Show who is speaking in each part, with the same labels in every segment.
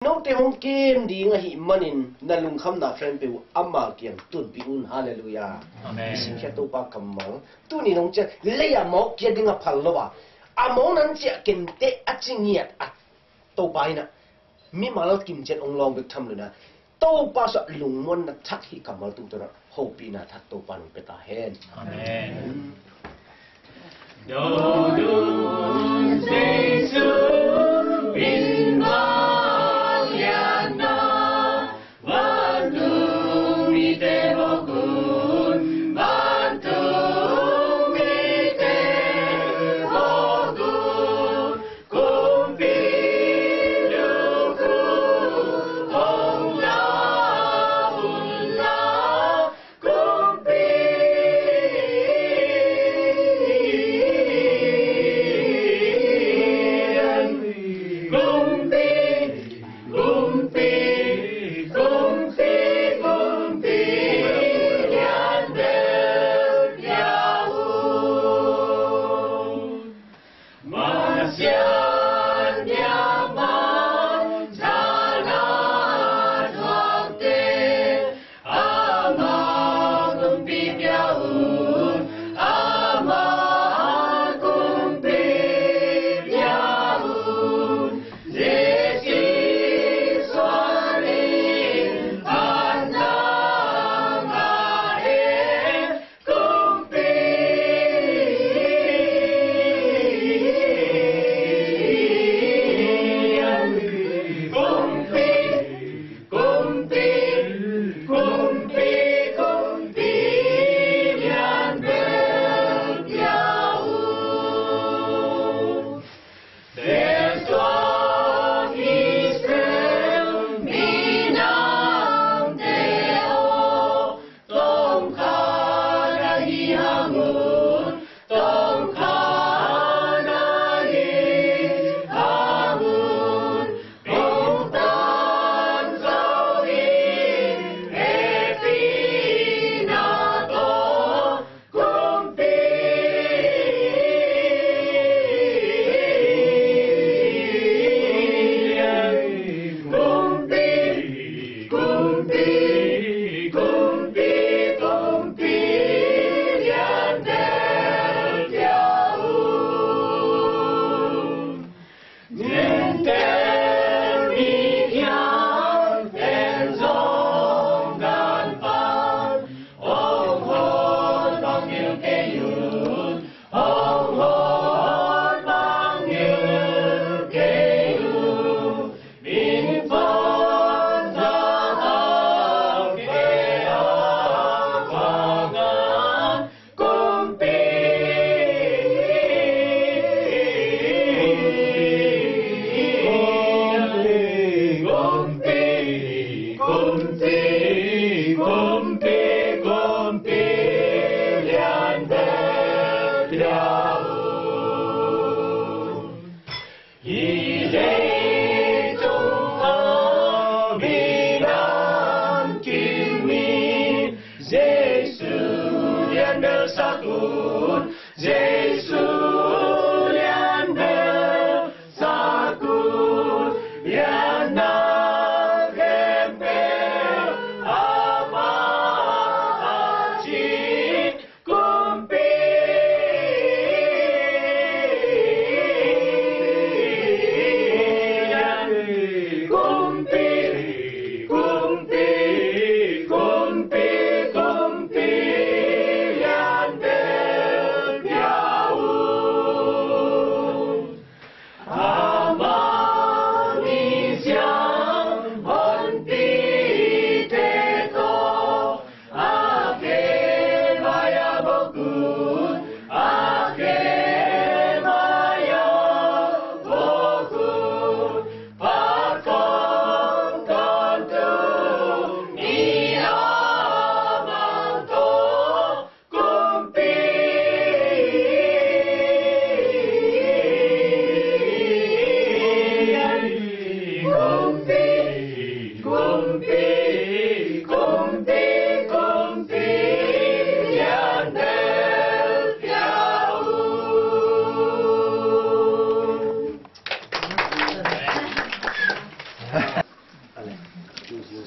Speaker 1: nô te hong kim đi nga hi manin na lung kham na friend pe amma kiam tun pi un hallelujah
Speaker 2: amen
Speaker 1: sim kha to pa kam mang tu ni nong che le ya mo kia dinga phal lo ba a mo nan che kem te a chingiat a to pai na mi mal kim chen ong long bek tham lu na to pa sa lung mon na thak hi kamal tu to ho pi na thak to pa nong pe ta hen
Speaker 2: amen do do say so in Mariana Bantu mi te bogun Bantu mi te bogun kumpiluku Ong la kumpi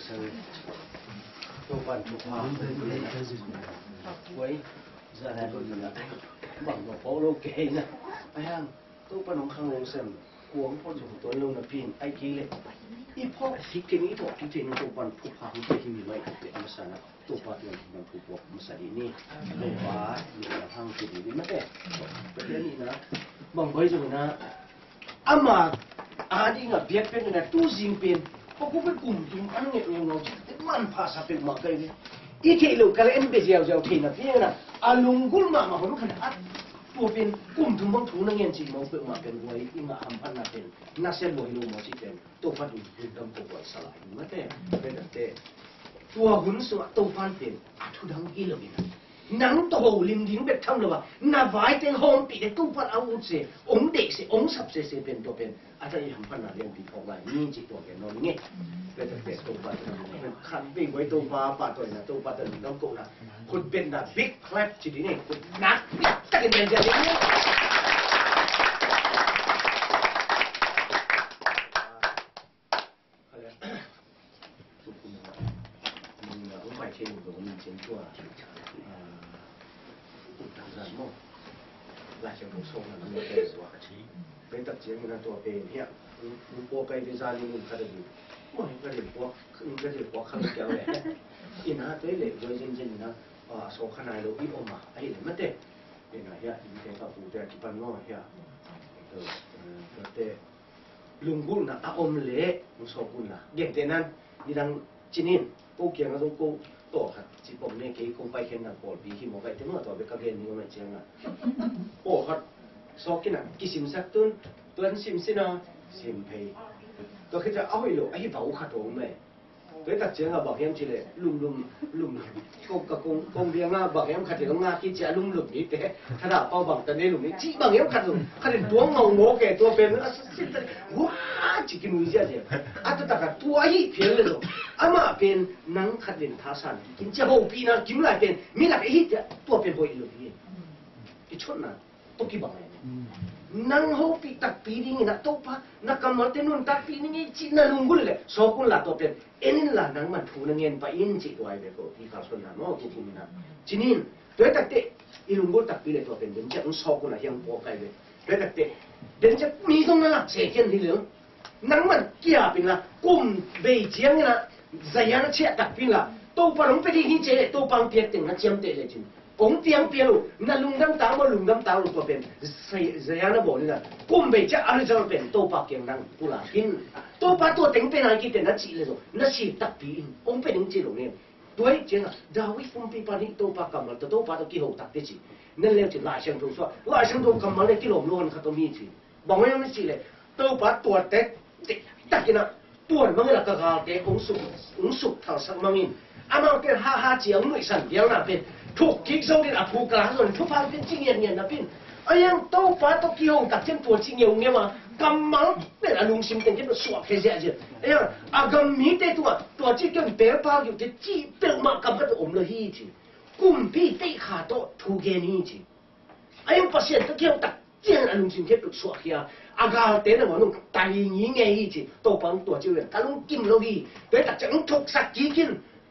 Speaker 1: sơ tôi vẫn chụp hoa với giờ này tôi nhìn là bằng một phố lô kê nè ai hàng tôi vẫn không khăng lông xem cuống con dùng tôi lâu là pin ai kí lệ ít phô thích cáiนี้thuộc cái chuyện tôi vẫn chụp hoa cái gì vậy để mà sao nào tôi vẫn vẫn chụp hoa mà sao đi nè tôi phá mình là thằng chuyện gì mất đấy cáiนี้นะbằng với rồiนะmà đi ngập biết bên này tu riêng bênเขาก็ไปกลุ่มจุ่มอันเนี่ยเราจะมันภาษาเป็นมาเกยเลยอีเทลูกกันเอ็นเบเจียวเจียวเทน่ะเพี้ยนะอาลุงกุลมาคนขนาดตัวเป็นกลุ่มทุ่มบังทูนั่งเงินจีมองเป็นมาเป็นไว้อีงาหัมพันน่ะเป็นน่าเสียบ่อยลูกมาจีเป็นตัวพัดดูดูดำตัวไว้สลายมาแต่เป็นแต่ตัวหุ่นสวะตัวพันเป็นอาทุดังอีเลยนะนังโตลิมดิ้งแบบทำเลยว่าน่าไว้แต่ห้องปีเด็กตู้พัดเอาเสียองเด็กเสียองสับเสียเป็นตัวเป็นอาจจะยังพันน่ะเรียนปีของไรนี่จีตัวเป็นนอนเงี้ยเป็นแต่ตัวพัดเป็นคันวิ่งไว้ตัวมาปัดตัวน่ะตัวปัดตัวน้ำกุน่ะคนเป็นน่ะบิ๊กแคลปจีนี่คนนักตักเป็นเจ้าเนี้ยทุกคนนะมึงผมไปเที่ยวตัวมึงเช่นตัว然后，来些不错的，那么开始话题，被特节目那多变样，我该的啥你们看得住，我应该得我看得了嘞，一拿对嘞，我认真的说看来都比我嘛，哎，没得，一拿呀，一天到五点基本上呀，对，ลุงกุลนะอมเละลุงโซกุลนะเด็กแต่นั้นนี่ดังจีนินกูเกี่ยงกับตรงกูต่อครับจีผมเนี่ยกี่คงไปเห็นหนังปอดบีที่มองไปแต่เมื่อต่อไปกับเรียนนี่ก็ไม่เจียงอ่ะโอ้ครับซอกกินอ่ะกี่สิมสักต้นตัวนั้นสิมสินะสิมเพย์ตัวคิดจะเอาให้หลงไอ้เบาขัดโถงไหมตัวตัดเจียงอ่ะบอกเฮียมจีเลยลุ่มกงกับกงเบียงอ่ะบอกเฮียมขัดเดี๋ยวงาคิดจะลุ่มนี่แต่ขนาดเป้าบังแต่ในลุ่มนี้จีบอกเฮียมขัดตัวงงโง่แก่ตัวเป็นอ่ะสิว้าจีกินวิจารณ์อ่ะตัวตัดตัวอีเพียงเลยหรออามาเป็นนังขัดเด่นท่าสันกินเจ้าหูปีนะกินอะไรเป็นมีหลักไอ้ที่ตัวเป็นหัวอีหลุดยี่ที่ชนนะต้องกี่บังเลยนังหูปีตักปีนี่นะตัวปะนักกำลังเต้นนุ่นตักปีนี่จีน่าลุงกุลเลยสองคนละตัวเป็นเอ็นละนังมันถูนังเงินไปอินจีตัวไอ้เด็กที่เขาสนนะน้องที่ที่นี่นะจีนินตัวตักเตะอีลุงกุลตักปีเลยตัวเป็นเดินจะต้องสองคนละยังพอใครเลยตัวตักเตะเดินจะมีตรงนั้นละเสียเงินที่เหลือนังมันเกี่ยเป็นละกุมเบยเจียงนะใจนั้นเชื่อตักเป็นละตัวปนองไปที่หินเจเลยตัวปังเปียกถึงนั้นเจียมเตะเลยจินองเปียงเปียลูนั่นลุงดำตาว่าลุงดำตาลูกตัวเป็นใจนั้นบอกนี่นะกุมเบยจะอะไรจะเป็นตัวปักเกียงนังกุหลาบินตัวปักตัวเต็งเป็นอะไรกินแต่นั่นจีเลยตัวนั่นจีตักปีนองเป็นจีลงเนี่ยด้วยเจ้าดาวิกุมปีปานิตัวปักกำลังตัวปักตัวกี่หกตักเตจีนั่นเรียกจีลายเชิงตัว说ลายเชิงตัวกำลังเลยกี่หลงล้วนเขาตัวมีจีบอกว่าไม่จีเลยตัวปักตัวเต็กตักกินนะตัวมันก็ละกะกาเตะองสุกเท่าสักมังอินอามาเป็นฮ่าเจียงหนุ่ยสันเดียวนะเป็นถูกคิกโซ่เนี่ยผูกกลางส่วนทุกพันเป็นจริงเงียบนะเป็นไอ้ยังโตฟ้าโตกี่ห้องตักเช่นตัวจริงเงียบเงี้ยมากำมังเป็นอารมณ์ซิมเต็งที่มันสวบแค่เสียจีไอ้ยังอากำมีแต่ตัวจริงกันเปรี้ยวเปล่าอยู่ที่จีเปรี้ยวมากำก็จะอมเลยฮีจีกุมพี่เตะขาโตถูกแค่นี้จีไอ้ยังปัสเซียนโตกี่ห้องตักเจียนอารมณ์ซิมที่มันสวบแค่อากาศเต้นว่านุ่งตายยิ่งไงจีตัวปังตัวจีเลยการลุงกินเราดีโดยตักจะลุงถูกสักกี่กิน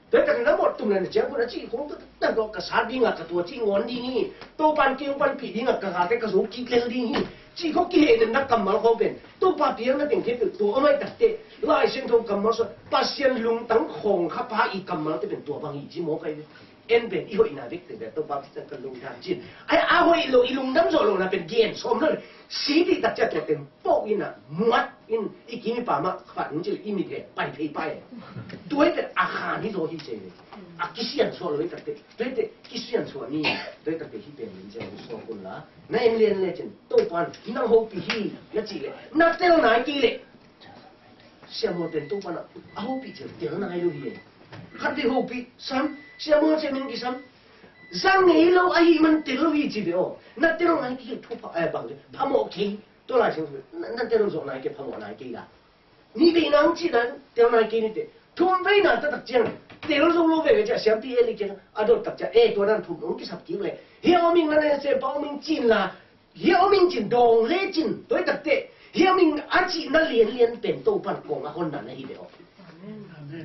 Speaker 1: โดยแต่ทั้งหมดตรงนั้นเจ้าคนนั้นจีคงตั้งตัวกษัตริย์ดีงกับตัวจีงอนดีนี่ตัวปันเกี่ยวปันผีดีงกับกษัตริย์กษัตริย์กินเกลือดีนี่จีเขากินเห็นนักกำมันเขาเป็นตัวปันเพียงนั่นเองที่ตัวไม่ตัดเตะลายเส้นทงกำมันส่วนปัสเซียนลุงตั้งของข้าพาอีกำมันที่เป็นตัวบางอีจีโมกันเอ็นเป็นอีหัวอินาวิกแต่ตัวปันเป็นกันลุงทางจีนไอ้อาหัวอีลุงน้ำโซลงนะเป็นเกณฑ์สมเลยสีที่ตัดจะตัวเต็มโป๊กอินะมัดอินอีกินป่ามาฝันจีอิมิเกไปไปตัวเป็นอาคารที่โตที่เจเลยอากิเซียนส่วนเลยตัดเตะด้วยแต่กิเซียนส่วนนี้ด้วยตัดเตะที่เป็นเหมือนเจ้าสองคนละนั่นเรียนเลยจินตัวปันนั่งหัวปีฮีนั่นจีเลยนั่งเต้นไหนจีเลยเสียโมเดนตัวปันเอาหัวปีเจอเต้นไหนดูดีขัดที่หัวปีซ้ำเสียโมเจมิงกี่ซ้ำสังเกตเราไอ้มันเต้นเราอีจีเดียวนั่นเต้นไหนกี่ทุบบังเลยพามโอเคตัวไหนเช่นนั่นเต้นเราส่งไหนกี่พามโอไหนกี่ละนี่เป็นนั่งจีนั้นเต้นไหนกี่นี่เต้ทุ่มไปนั่นตัดเจียงเดี๋ยวเรารู้ไปว่าจะเสียงที่เอลิเกนอดตัดจะตัวนั้นถูกน้องที่สับกิ้งเลยเฮียมิงนั่นเสียบ้ามิงจินละเฮียมิงจินดงเล่จินตัวตัดเตะเฮียมิงอาชีนั่นเรียนเป็นตัวปันกงคนนั้นเลยเดียว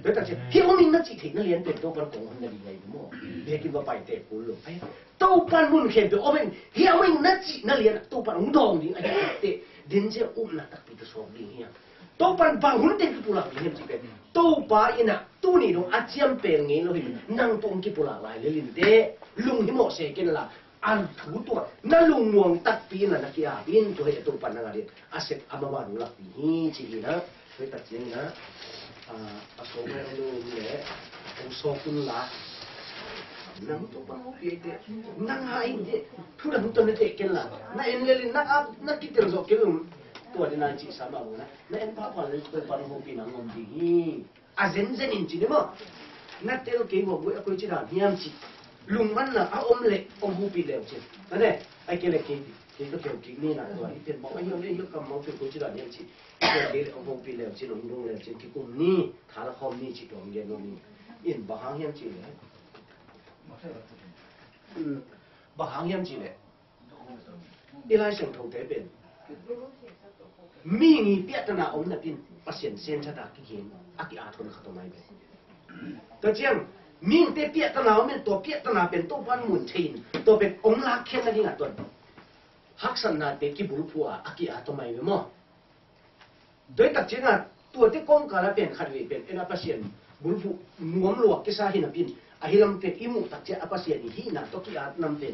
Speaker 1: 对但是表明那几天那连เป็น多半公那里来的么？别给我摆在鼓了，哎，多半mun看的，我们表明那几那连多半唔同的，哎呀，对，人家那特别的说的呀。多半bangun den ki pula ni hem jipe to ba ina tu ni dong ajiam pel nge lo hi nang tong ki pula lai le lin de lung hi mo se ken la an thu to na lung muang tak pi na ki a bin to he to pan na ri aset amama ru la pi hi chi na we ta chen na a so me lo ni le o so kun la nang to pa mo pi de nang hai de thu da to ne te ken la na en le na ki tel zo kenตัวในนายจีสามาบุนะนั่นพระพันเลยเป็นปันโฮปีนังงมดีอาเซนเซนินจีเนี่ยมั้งนั่นเตลเกี่ยวกับคุยจีดานเฮียมจีลุงมันน่ะเอาอมเล็กอมหูปีเล็วจีนั่นแหละไอ้เกล็ดเกี่ยวก็เกี่ยวกับนี่นะตัวไอ้เป็นบอกไอ้ยอมเนี่ยยกกำมองเป็นคุยจีดานเฮียมจีเกี่ยวกับอมหูปีเล็วจีลงลงเล็วจีที่กุมนี่ฐานละคอมนี่จีตรงเย็นลงนี่อินบะหางเฮียมจีเลยบะหางเฮียมจีเลยอีไลเสียงถูกเตะเป็นมีงี้เปียตนาอมนับเป็นประสิทธิ์เส้นชะตาที่เห็นอากิอาทนขัดตัวไม่เป็นแต่เจียงมีเตเปียตนาอมเป็นตัวเปียตนาเป็นตัวพันหมุนทินตัวเป็นองค์ลักษณ์แค่นั้นเองตัวฮักษณะเตกิบุรุพัวอากิอาทนไม่เป็นมั้งโดยตัดเจียงตัวที่ก้มกาลเป็นขัดเวเป็นเอ็นอาประสิทธิ์บุรุพัวงวมหลวกกิสาหินเป็นอาฮิลัมเป็นอิมุตัดเจียอาประสิทธิ์นี่นะตัวกิอาทนำเป็น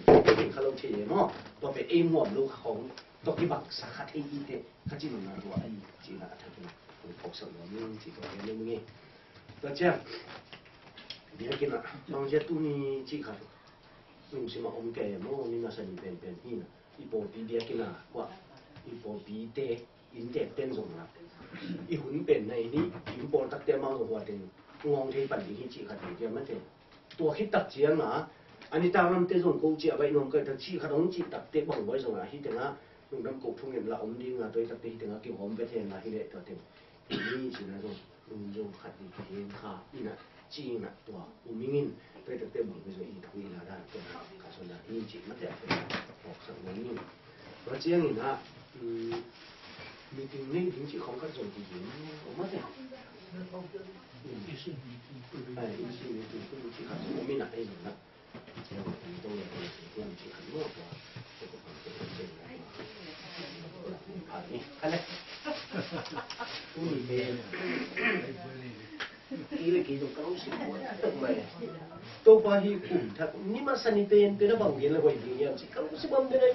Speaker 1: ขลุ่มเฉยมั้งตัวเป็นอิมุมลูกของตัวที่บักสักขัดให้ยีเตข้าจีนมาตัวไอ้จีน่าทักเลยพกสมองมึงจีตัวเองมึงเองแต่เจ้าเดี๋ยวกินอ่ะบางเจ้าตัวนี้จีขัดลุงสิมาอมแก่โม่นี่มาสนิทเป็นที่น่ะอีโปปีเดียกินอ่ะว่าอีโปปีเตอินเตเป็นส่งละอีหุ่นเป็นในนี้อีโปตักเตมาตัวเต็งงงที่ปั่นที่จีขัดเดียวมันเต็งตัวคิดตักเจียงอ่ะอันนี้ตามน้ำเตส่งกูเจียไว้นงก็จะจีขัดองจีตักเตบังไว้ส่งอ่ะที่เต็งอ่ะลุงน้ำกบทุ่งเงินละอมดีงาตัวตักตีถึงอากิหอมไปเทนละที่เด็ดตัวเต็มนี่สินะลุงโยขัดดีเทียนขาอีน่ะจีน่ะตัวอุมิงินตัวตักเต็มบังไปส่งอีทุยละได้ตัวขาส่วนละนี่จีมันแต่เป็นออกสังนี้เพราะเจียงนี่นะมีถึงนี่ถึงจีของก็ส่งจีนออกมาแต่อีสิมีถึงตัวจีขัดส่งไม่หนักไอ้หนูนะเจ้าตัวอย่างตัวจีขัดมากกว่านี่อะไรตู้นี่เป็นกี่เลยกี่ตรงกลางสิตึกไปตัวปาฮีกุ่มถ้านี่มาสนิทเป็นอะไรบางอย่างเลยว่าอย่างเงี้ยสิกลางสิบวันเป็นอะไร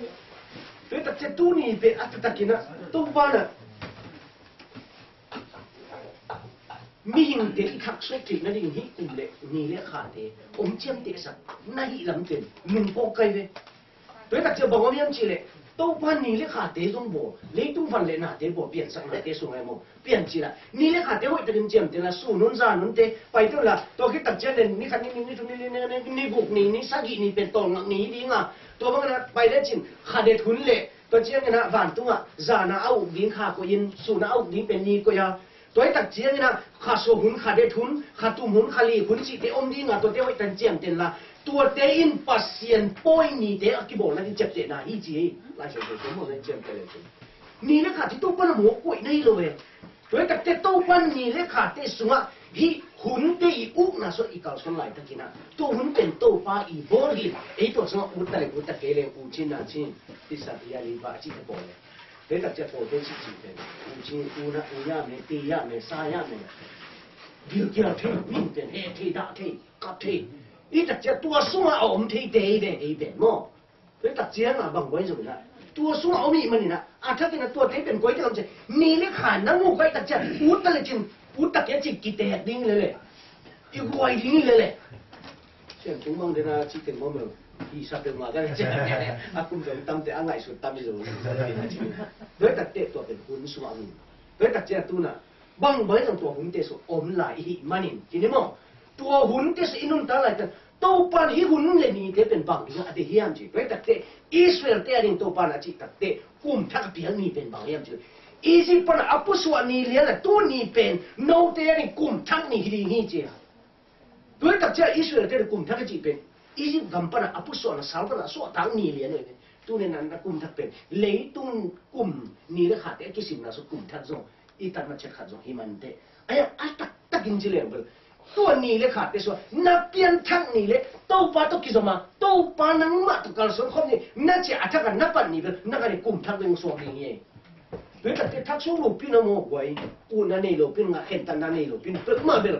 Speaker 1: ตัวตัดเจ้าตู้นี่เป็นอัตตะกินะตัวปานะมีหิงเตะขักสุดที่นั่นหิงหิกุ่มเลยนี่เลยขาดเตะอมเจียมเตะสักนั่นหิลำเต็มหนึ่งโปกไก่เลยตัวตัดเจ้าบอกว่ายังชิเลยตัวพันนี่เลยขาดเตะตรงบ่เลยตุ้งฟันเลยนะเตะบ่เปลี่ยนสักหน่อยเตะสูงไงมั้งเปลี่ยนจีละนี่เลยขาดเตะว่าจะกินเจียมเตะละสู้นุ่นซานุ่นเตะไปตัวละตัวคิดตัดเจ้าเนี่ยนี่ขัดนี่ทุกนี่บุกนี่สักกี่นี่เป็นตอนนี่ดีง่ะตัวมันนะไปได้จินขาดเด็ดทุนเลยตัวเจียงนะวันตัวซานะเอาดิ้งขาก็ยินสู้นะเอาดิ้งเป็นนี่ก็ยาตัวตัดเจียงนะขาสู้หุ่นขาดเด็ดทุนขาตุ้มหุ่นขาลีหุ่นสิเตะอมดิ้งอ่ะตัวเตะไว้ตันเจียมเตะละตัวเตอินปัสเซียนป่วยนี่เตะกี่บอกแล้วที่เจ็บเตะนะอีจีหลายคนตัวมันเจ็บเตะเลยนี่เลยขาดที่ตัวปั้นหัวกล้วยนี่เลยตัวแต่เตะตัวปั้นนี่เลยขาดเตะสูงอ่ะฮีหุ่นเตะอีอุกนะส่วนอีกาส่วนไหลตะกี้นะตัวหุ่นเป็นตัวฟ้าอีบอลฮีไอ้ตัวส่วนอุตตะเลยอุตตะเกเลยอุจินนะจินที่สัตยาลีบาจิตะบอลเลยแต่แต่จะโผล่ตัวจิตเป็นอุจินอุนะอุยาเมตียาเมสายาเมเดี๋ยวเกี่ยวเทมิ่งเป็นเฮเทดาเทกับเทอีตัดเจ้าตัวสู้เอาอมเทเดย์เอเป็นมั้งแล้วตัดเจ้ามาบางไว้สุดนะตัวสู้เอามีมันนี่นะถ้าเป็นตัวเทเป็นก้อยที่เราจะนี่เลยขาดน้ำมูกไปตัดเจ้าอุดตะเลยจินอุดตะเกียจิกิเตะดิ้งเลยอีกวัยดิ้งเลยเช่นถึงมองเดินนะจิตถึงมองเมื่ออีสัตว์มากันเจ้าอาคุณจะตั้มแต่อ่างไงสุดตั้มที่สุดแล้วตัดเตะตัวเป็นหุ่นสู้เอามีแล้วตัดเจ้าตัวน่ะบางไว้ตั้งตัวหุ่นเตะสู้อมไหลมันนี่ทีนี้มั้งตัวหุ่นที่สินุนตาไหลกันตัวปันหิหุ่นเลยนี่เตเป็นบางอย่างอดีตเฮียมจีไปตัดเตะอิสราเอลเตะดิ่งตัวปันอาจิตัดเตะกุมทักเพียงนี่เป็นบางอย่างจีอีจิปันอัปสวานี่เลี้ยงตัวนี่เป็นโนเตะดิ่งกุมทักนี่หิ่งจีด้วยตัดเจ้าอิสราเอลเตะกุมทักจีเป็นอีจิกัมปันอัปสวานะสาวปันสวาทังนี่เลี้ยงเลยตัวนี้นั้นกุมทักเป็นเลยตุนกุมนี่เลยขาดเตะกิสิมนะสุกุมทักจงอีตัดมาเช็ดขาดจงหิมันเตะไอ้อัตตะ กินจิเลงเบลตัวนี้เลยขาดไปส่วนนับเปลี่ยนทักนี้เลยตัวป้าตัวกิจมาตัวป้านั่งมาตุกการส่วนคนนี้น่าจะอาจจะกันนับปันนี้เบลนักการกลุ่มทักเรื่องส่วนนี้โดยแต่ทักส่วนลูกพี่น้องไว้อูนั่นนี่ลูกพี่น้องเห็นตันนั่นนี่ลูกพี่น้องเปิดมาเบล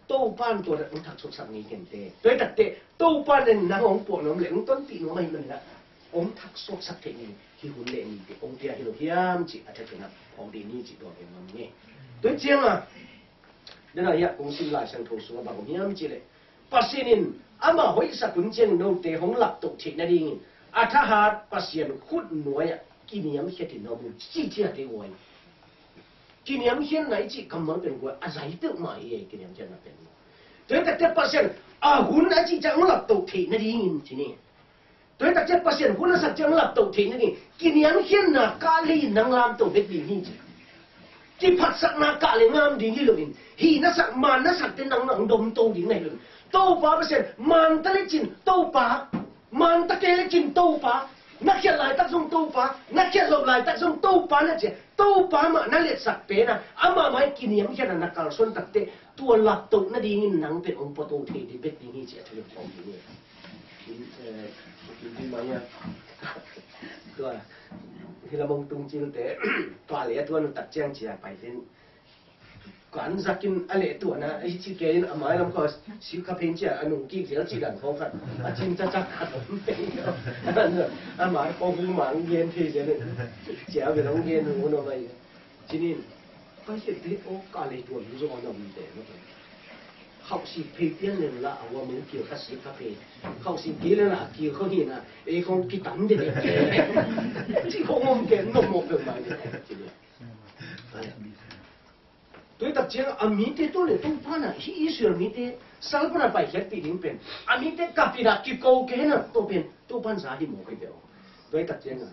Speaker 1: ตัวป้านตัวนั้นทักส่วนสักนี้เห็นเต้โดยแต่ตัวป้าเนี่ยนังองปวดน้ำเหลวต้นปีน้องไม่มันละองทักส่วนสักเท่นี้ที่หุ่นเล่นนี่องเดียที่เราพยายามจิอาจจะเป็นของดีนี่จิตัวเป็นมันนี่โดยเจียงอ่ะเดี๋ยวนี้公司来上投诉我把我面子嘞，八十年阿妈会啥工钱都得红laptop贴那里，阿他哈八十年混挪呀，今年些电脑木自己得我，今年些哪一季根本变过，阿谁都买耶，今年些那变，对得这八十年阿混哪一季将laptop贴那里今年。对大家发现，我那是将laptop贴那里，今年些那咖喱能laptop别地方。ที่พัดสักนากาเลยงามดีนี่เลยฮีนัสักมันนัสักเต็นนังดมโตดีนี่เลยโตป้าเปอร์เซ็นต์มันตะเลจินโตป้ามันตะเกเลจินโตป้านักเขียนลายตักส่งโตป้านักเขียนลบลายตักส่งโตป้านั่นเจ้โตป้ามานั่นเล็ดสักเป็นนะอามาไม่กินยังแค่นั้นนักการส่วนตักเตตัวหลักโตนั่นดีนี่นังเป็นองค์ประตูเทดีเป็นดีนี่เจ้าที่ของดีนี่กินมาเนี่ยตัวที่เรามองตรงจริงแต่ตัวอะไรตัวนั้นตัดแจ้งเจียไปเล่นก่อนสักกินอะไรตัวนะไอ้ที่แกนอามาเราก็สิวคาเพนเจียอันนุ่งกิ๊กเสียจีกันเขาขัดอาจินจะจักขัดเป็นนั่นเนี่ยอามาก็หูหมางเย็นทีเจียเนี่ยเจียไปน้องเย็นหูหน่อยทีนี้ก็เห็นที่โอ้กาเลยตัวรู้สึกว่าเรามีแต่ไม่เป็นเขาสิเพย์เปลี่ยนเลยละว่ามึงเกี่ยวกับสิวคาเพนเขาสิเกี่ยวเลยละเกี่ยวเขาเห็นนะไอ้ของกิตันเด็ดที่เขางงแกนงงหมดเลยมาเนี่ยทีนี้对大家阿米的多嘞，都怕呢。伊说米的，少不了白血比零变，阿米的隔壁啦，去高给呢，都变都办啥的冇去变。对大家啊，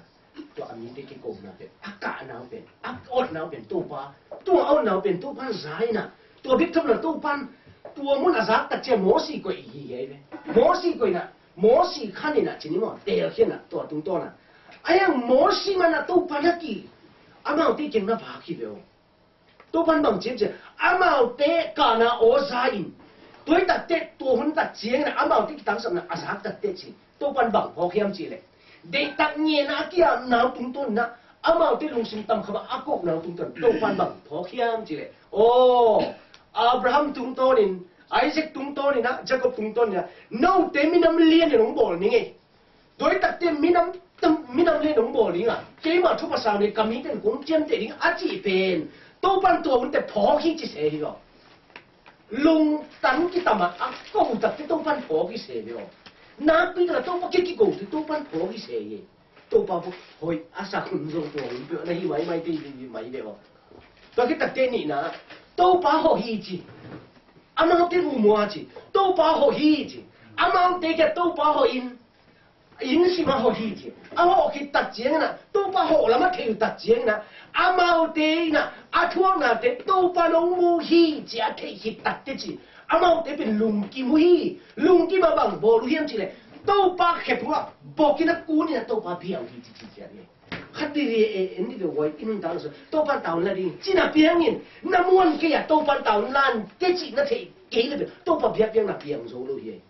Speaker 1: 都阿米的去高那边，阿假那边，阿恶那边都怕，都恶那边都办啥呢？都别他们都办，都么那啥大家冇事过伊个呗，冇事过呢，冇事看的呢，今年嘛，第二天呢，都多多呢。哎呀，冇事嘛那都办得起，阿妈的经那爬去了。ตัวพันบางเจียงเจ้าอามาเตะกานาโอซาอินตัวตัดเตะตัวหุ่นตัดเจียงนะอามาเตะตั้งสำนักอาสาตัดเตะจีตัวพันบางพอเข้มจีเลยเด็กตัดเงี้ยนะที่อาหนาวตุ้งต้นนะอามาเตะลงสิงตำขบอากบหนาวตุ้งต้นตัวพันบางพอเข้มจีเลยโอ้อับราฮัมตุ้งต้นนี่ไอเซกตุ้งต้นนี่นะเจ้าก็ตุ้งต้นนี่นะน้องเตะมีน้ำเลี้ยงในหนองบ่อนี่ไงตัวตัดเตะมีน้ำเลี้ยงหนองบ่อนี่อ่ะเกี่ยมาทุกภาษาเนี่ยกำมีเป็นกงเจียมเตะนี่อาจีเป็นตัวปันตัวมันแต่พอขี้จะเสียเหรอลุงตันกี่ตามาอ่ะก็หุ่นตัดที่ตัวปันพอขี้เสียเหรอน้าปีละตัวปันกี่กูที่ตัวปันพอขี้เสียตัวปันพอเฮ้ยอาศัยคุณลงตัวหุ่นเปล่าในที่ไม่ตีไม่เดียวตัวที่ตัดเจนี่นะตัวปันพอขี้จีอามาเตะหูมัวจีตัวปันพอขี้จีอามาเตะแค่ตัวปันพออินสิมาพอขี้จีอามาโอเคตัดเจงนะตัวปันพอแล้วมาเที่ยวตัดเจงนะอามาเตะนะอาทั่วนาเตะตัวปานองมูฮีจะเทหิตัดเตจิอามาเตะเป็นลุงกิมฮีลุงกิมาบังบอลเฮียมจิเลยตัวปาเข็บหัวบอกกินกูเนี่ยตัวปาเพียงที่จิเนี่ยขัดดีเอ็นที่เดี๋ยวไว้อินดาวน์สุดตัวปานดาวน์ละดิจีน่าเพียงเงินน้ำมันเกียตัวปานดาวน์ล้านเตจิน่าเทเกี่ยเลยตัวปาเพียงน่ะเพียงโซ่เลย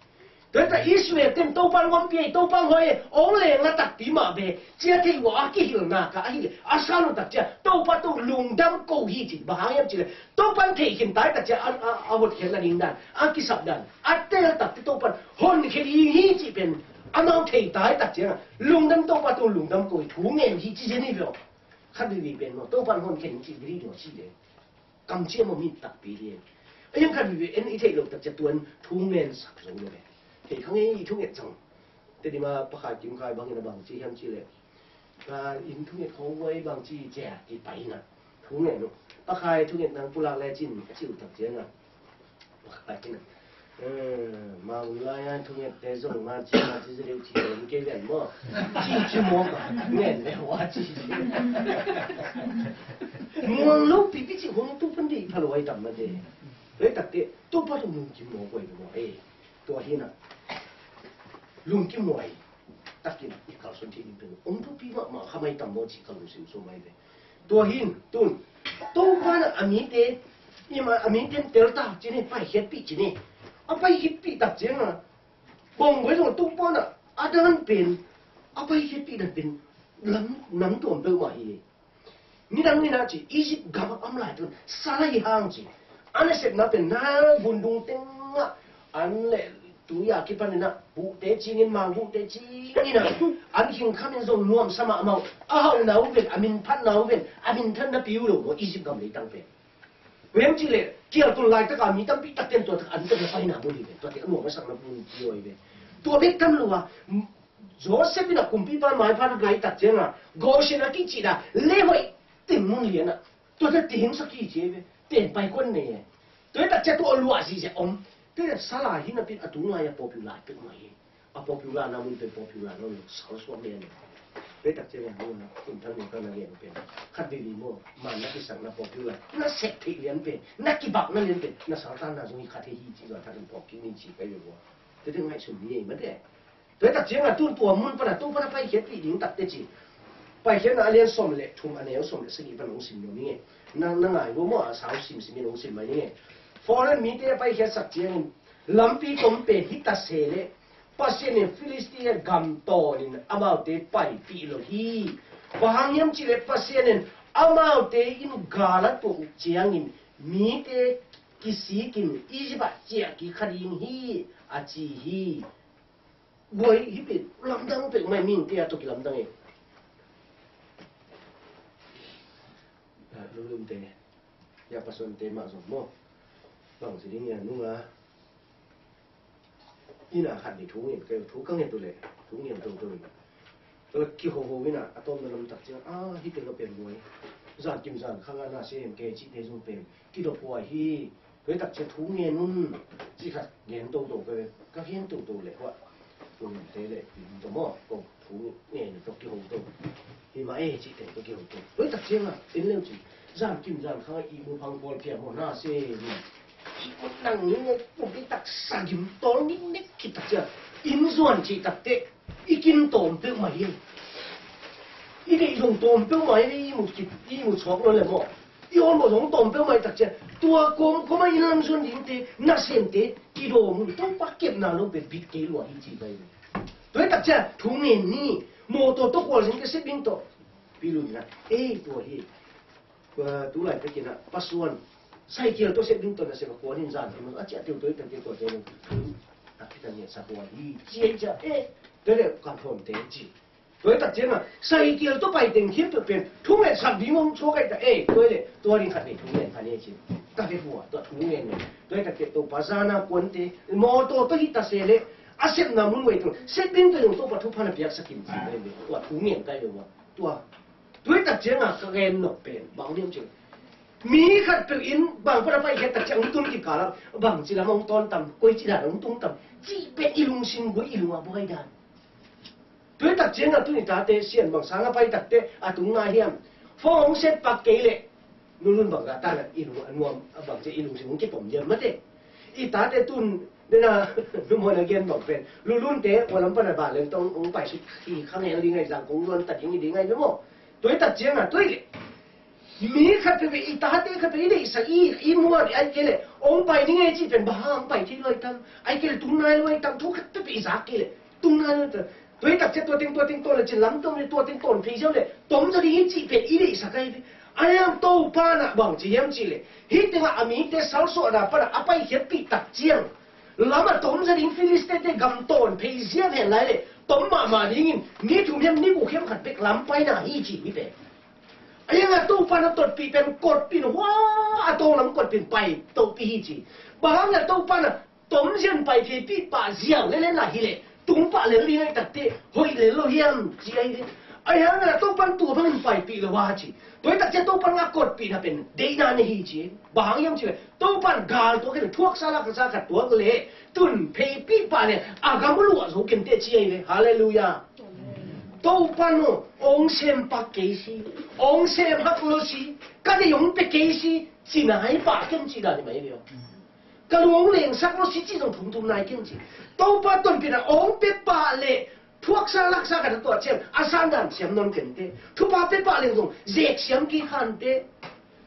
Speaker 1: แต่อิสเวเต็มตัวปันวันเปียตัวปันหอยองเลงละตัดตีมาเบเจ้าที่ว่ากี่หิลนากะไอ้อาสาลุตัดเจ้าตัวปันตัวลุงดำกูฮีจิบ้าอย่างจิเลยตัวปันเทหินตายตัดเจ้าอาวุธเขียนละนิ่งดันอากิสับดันอาเตลตัดตัวปันฮอนเขียนฮีจิเป็นอามาเทตายตัดเจ้าลุงดำตัวปันตัวลุงดำกูถุงเงินฮีจิเจนี่เปล่าขัดดีเป็นตัวปันฮอนเขียนจิบรีดสิเลยกำเชี่ยมันมีตัดปีเดียวไอ้ยังขัดดีเป็นไอ้เทลตัดเจ้าตัวถุงเงินสับสนเลยเฮ้ยเขาเองทุ่งเห็ดจังแต่ดีมาประกาศจิ้มใครบางอย่างบางที่ห้ามชี้เลยอินทุ่งเห็ดเขาไว้บางที่แจกที่ไปนะทุ่งเห็ดลูกประกาศทุ่งเห็ดนางปุระแลจินจิ้วตักเจียงอ่ะประกาศที่นั่นมาอุลายทุ่งเห็ดแต่ส่งมาจีมาจีเร็วจีเร็วเกี่ยวมั้งจีมั่วกันเงี้ยเลยว่าจีมั่วลูกปีปีจีคนตู้พันดีพาลอยดำมาเด้เลยตัดเตะตู้พันต้องมึงจีมั่วไปมั่วตัวที่น่ะลุงกิมมวยตักกินอีกข่าวสนที่นี่เป็นองค์ทุพี่ว่ามาทำไมตั้งโมจิข่าวรู้สึกสมัยเลยตัวหินตุนตัวบ้านอามีเต ima amin tem delta chini pai het pi chini apai het pi tak jenga bong với rồi tung pon à adan pen apai het pi dan pen lam nam tuam pe ma hi ni dang ni na chi Egypt gam am lai tu salai hang chi an se na pen na bundung tenga an le tu ya ki pan na bu te chi ngin mang bu te chi ni na an hing khan in zong nuam sama mau a hau nau ven amin phat nau ven amin than na piu lo mo Egypt gam le tang pen wen chi le kia tu lai ta ka mi tam pi tak ten to an ta fa na bu li to te mo ma sang na bu chi oi ve to be tam lo wa Joseph na kumpi pa mai pa gai tak jenga Goshen na ki chi da le hoi tim mun lian na to ta ting sa ki che ve ten pai kon ne to ta che to lua si se om te sala hi na pin atu nga ya popular pe mai a popular na mun pe popular no sa so le ne pe ta che mo na kun thang ni ka na lian pe khat vi mo man na ki sang na popular na se thi lian pe na ki bak na lian pe na sa ta na zo hi khat hi chi ga ta den pok ki ni chi pe yo te de ngai sum ni ma de tới đặc chiến là tuôn tua mun para tu para pai hiệp bị dính tập tê chỉ pai hiệp là liên xóm lệ thùng anh em xóm lệ sinh ý văn ông xin nhiều nghe năng ngài vô mua sáu xin xin ông xin mấy nghe foreign media pai hiệp sắc chiến làm pi công bề hít ta xe lệ bác sĩ nên Philistia gam to nên amau te pai pi lo hi và hàng yếm chỉ lệ bác sĩ nên amau te in gala tu chiang in media kisi kin ijiba chia ki khadin hi a chi hi boy hipit lamdang pe mai min tia to ki lamdang e lulum te ya pason te ma so mo bang si ding ya nu nga ina khat ni thu ngin ke thu kang ne tu le thu ngin to ki ho ho wina atom na lam tak cha hi te lo pen boy zan kim zan khang na se em ke chi te zo pen ki do po hi với đặc chất thú nghe nun chỉ khát nghiền tô tô về các hiến tô tô lệ hoa tôi thế lệ tôi mò còn thú nghe được tôi kêu tô thì mà chỉ để tôi kêu tô với đặc chất là đến lâu chỉ giảm kim giảm khai y mua phăng bol kia một na xe một năng những một cái đặc sản kim to những nét cái đặc chất in duẩn chỉ đặc tệ y kim tôm tự mày y để dùng tôm tự mày đi một số nó là mò yêu một giống tôm tự mày đặc chất tua có mấy năm xuân đến thế na xem thế kỳ đồ mìnhต้องbắt kịp nào nó bị bị cái loại gì vậy đối đặc chất thú nghề ni mô tô tốt qua những cái xếp biến tổ ví dụ như ê tua hi và tú lại cái kia là bắt xuân sai kia tôi xếp biến tổ là sẽ có quan niệm rằng thì nó chỉ tiêu tới từng cái tổ thế này à cái này sao qua hi chia cho ê đấy là cảm thông thế gì đối đặc chất là sai kia tôi phải định hiệp được biển thú nghề sản phẩm mong cho cái ê đối đấy tôi đi khát để thú nghề phải như thế ta phải phù hợp thú nghề này đối đặc chất tôi bắt ra na quân thế mô tô tôi hít ta xe lệ à xếp nào muốn vậy thôi xếp biến tôi dùng tôi bắt thú phan biếc sắc kim gì đây tôi thú nghề cái gì vậy tôi đặc chất là các em nộp biển bảo điểm chứ mỹ khát tự in bằng phải phải hết đặc chất ông tung kịp cả lắm bằng chỉ là ông tôn tầm quay chỉ là ông tung tầm chỉ biết ilung xin với ilung à bôi đàn tôi đặc chất là tôi người ta tê xiên bằng sáng phải đặc tê à tung ngay hiểm phong xếp bạc kế lệ luôn luôn bằng ta là ilung anh ngoan bằng chỉ ilung xin cái bổng nhầm mất đấy ít ta tê tuôn nên là lúc mà again bảo về luôn luôn thế và lắm phần là bà lên trong ông bài sự thì khang này đi ngày rằng cũng luôn tận những đi ngay đúng không tôi đặc chất là tôi mỹ khát về ít ta tê khát về đấy sai ý mua thì ai kêu ông bài đi ngay chỉ phải bà ông bài thì lôi tâm ai kêu tung ngay lôi tâm thuốc khát về giá kêu tung ngay lôi tôi đặc chất tôi là chỉ lắm tôi tiếng phi sao lệ tóm ra đi chỉ phải ý đấy sao cái anh em tôi pa na bằng chỉ em chỉ lệ hít tiếng là mỹ thế sáu số là pa là apa hiệp bị đặc chiang lắm mà tóm ra đi Philistine thế gầm tổn phi giết hẹn lại lệ tóm mà đi nhìn ní chúng em ní cuộc khiêm khẩn biết lắm phải na hi chỉ như vậy anh em tôi pa nó tột bị bên cột pin hoa tôi lắm cột pin bay tôi bị hi chỉ bảo là tôi pa là tóm riêng bay thì bị bà giang lên là hi lệ tung pa lên đi ngay đặc tệ hồi lên lo hiểm chỉ ai đấy ai hang là tôi pan tua pan phải bị là hoa chỉ tôi đặc chất tôi pan ngắt cột bị là bên đây na này chỉ bảo hiểm chỉ tôi pan gal tôi cái thuốc sa la sa cả tua cái lệ tuần pay bị bà này à gam lúa rồi kinh tế chỉ ấy hallelujah tôi pan ông xem bác kế sĩ ông xem hắc lô sĩ cái này ông bị kế sĩ chỉ là hai bà kinh chỉ là mấy điều cái ông liền sắc lô sĩ chỉ trong thùng thùng này kinh chỉ tôi pan tuần bị là ông bị bà lệ thuốc sa lắc sa cảตัวเช่นอาสานดันเสียมนนกันเตทุบาเปปะเลงจงเจกเสียมกี่ขันเต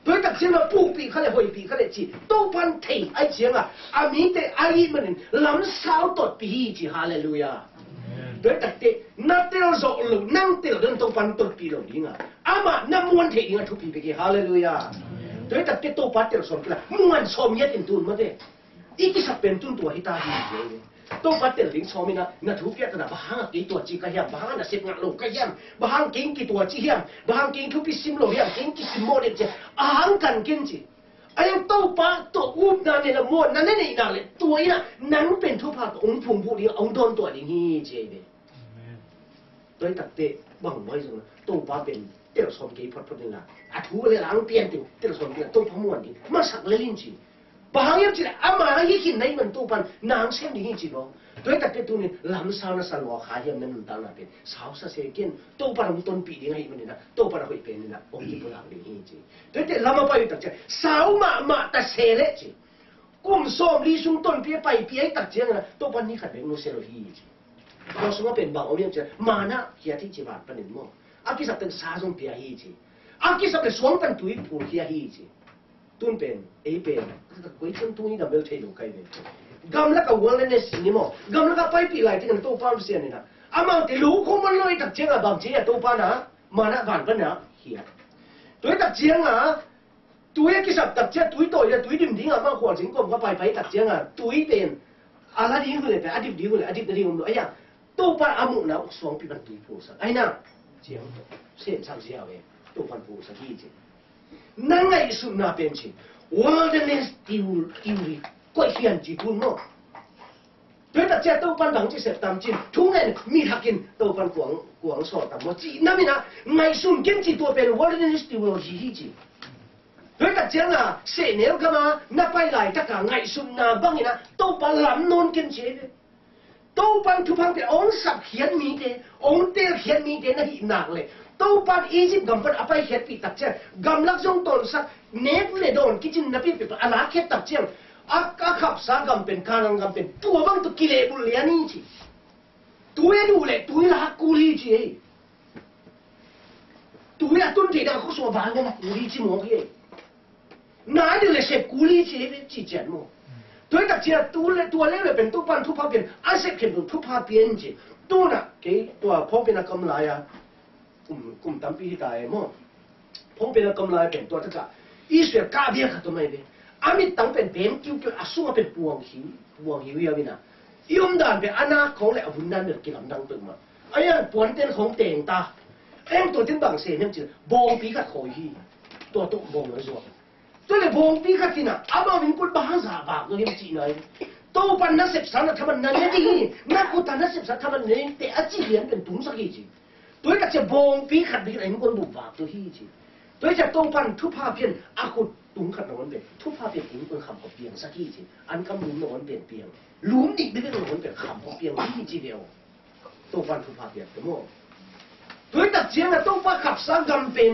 Speaker 1: đối đặc chiến là phụ bị khá là hồi bị khá là chỉ đâu ban thầy ai chiến à mình để ai mình làm sao tốt bị chỉ hallelujah đối đặc thế nát tiêu rộ lử năng tiêu đơn đâu ban tốt bị rồi đi mà năm muốn thầy ngà thuộc bị cái hallelujah đối đặc thế đâu ban tiêu xong là muốn xong nhất in tuôn mà thế ít cái sắp bên tuôn tuổi hita đi vậy đâu bắt tiền lính xong na thu kia na bahang cái tuổi chỉ cái hiểm bahang na xếp ngã lồng cái hiểm bahang kinh cái tuổi chỉ hiểm bahang kinh thu cái sim lồng hiểm kinh cái sim mode chứ ahang cần kinh chứ anh đâu bắt tổ úp na này là mua na này naเลยtuổi na nắngเป็นthu phạt ông phùng phụ đi ông đón tuổi đi hi chứ đấy đối đặc tế bằng nói rằng đâu bắtเป็นเดี๋ยวสอนกี่พัดนี่นะthuเลยล้างเปลี่ยนตัวเดี๋ยวสอนกี่ต้องทำม้วนดิมาสักเลยลิ้นจีbahang yang cila ama hikin nai mentupan nang sem di hici bo doi tak tu ni lam sao na salwa khayam nan tal na pen sao sa sekin to para muton pi di ngai menina to para hoi pen na om ti pulang di hici doi te lama pa tak cha sao ma ta sele chi kum som li sung ton pi pai pi ai tak chiang na to pan ni khat be no selo hici ko sunga pen bang om yang cha mana hia ti chi bat panin mo aki sap ten sa song pi hici aki sap le suang tan tui pu hia hici tuân bền ấy bền quấy chân tuân là bel thay đổi cái bền gam lá cả uống lên này xin mo gam lá cả phải bị lại thì cái tô pha xiên này nè mà cái lũ không muốn lôi đặc chiang bằng chế tô pha nè mà nó vạn vấn nè hiệt tuổi đặc chiang tuổi cái sập đặc chiang tuổi tuổi là tuổi điểm tiếng mà hoàn chỉnh còn có phải đặc chiang tuổi bền là đi người này đi người này đi người ấy tô pha amu nào xuống bị bắn tuổi phụ sa ai nè chiang xem sang sao vậy tô pha phụ sa gì chứ năng ngày sum na bên chỉ wilderness theory quay phiền chỉ tuôn nó đối đặc cha đâu ban bằng chỉ sẽ tam chín thúng này mi hakin đâu ban quảng sọ tam mo chỉ nami na ngày sum kiến chỉ tua bên wilderness theory chỉ đối đặc cha là sẽ nếu cơ mà na bay lại tất cả ngày sum na băng như na đâu ban làm nôn kiến chế đâu ban thu phang thì ông sập hiến mi thế ông tiêu hiến mi thế na hiện nặngเลยđâu ban Egypt gam ban apa hiet pi tak chen gam lak jong ton sak nek le don kitchen na pi pi ala khet tak chen a khap sa gam pen kanang gam pen tu bang tu kile bul le ni chi tu e du le tu la ku li chi tu ya tun ti da khu so ba ga ku li chi mo ki na de le se ku li chi chen mo đối đặc chia tu le pen tu pan tu pa pen a se ken tu pa bien chi tu na ke tu pho pen na kam la ya cùng tắm pi đại mà phong bên là cầm lại bênตัวtất cả ý sự cá biệt hết tụi mày đấy mình tắm bên bên kêu sung bên buông hiu ya vina yếm đàn bên anh không lại vun đàn được cái làm đăng từng mà anh buồn tên không tiền ta emตัวtên bằng xe nem chứ buông pi khát khỏi hiตัวbuông nói rồi tôi lại buông pi khát thì nào mà mình cũng bahang giả bạc rồi em chị này tôi ban nó xếp sáng là thằng mình này đi nó cũng thằng nó xếp sáng thằng mình này để ăn chi liền bên đúng sao gì tôi đã chỉ bông phí khát bị anh quân đủ vạc tôi hi chứ tôiจะต้องฟันทุพภาพเพียนอากุตุ้งขัดนอนเป็นทุพภาพเพียนตุ้งคนขำกับเปียงสักทีสิอันกำลุมนอนเปลี่ยนเปียงลุมดิบไม่เป็นนอนเป็นขำกับเปียงที่จีเดียวต้องฟันทุพภาพเพียนแต่โม่ตัวตัดเสียงนะต้องฟันขับสร้างกำเป็น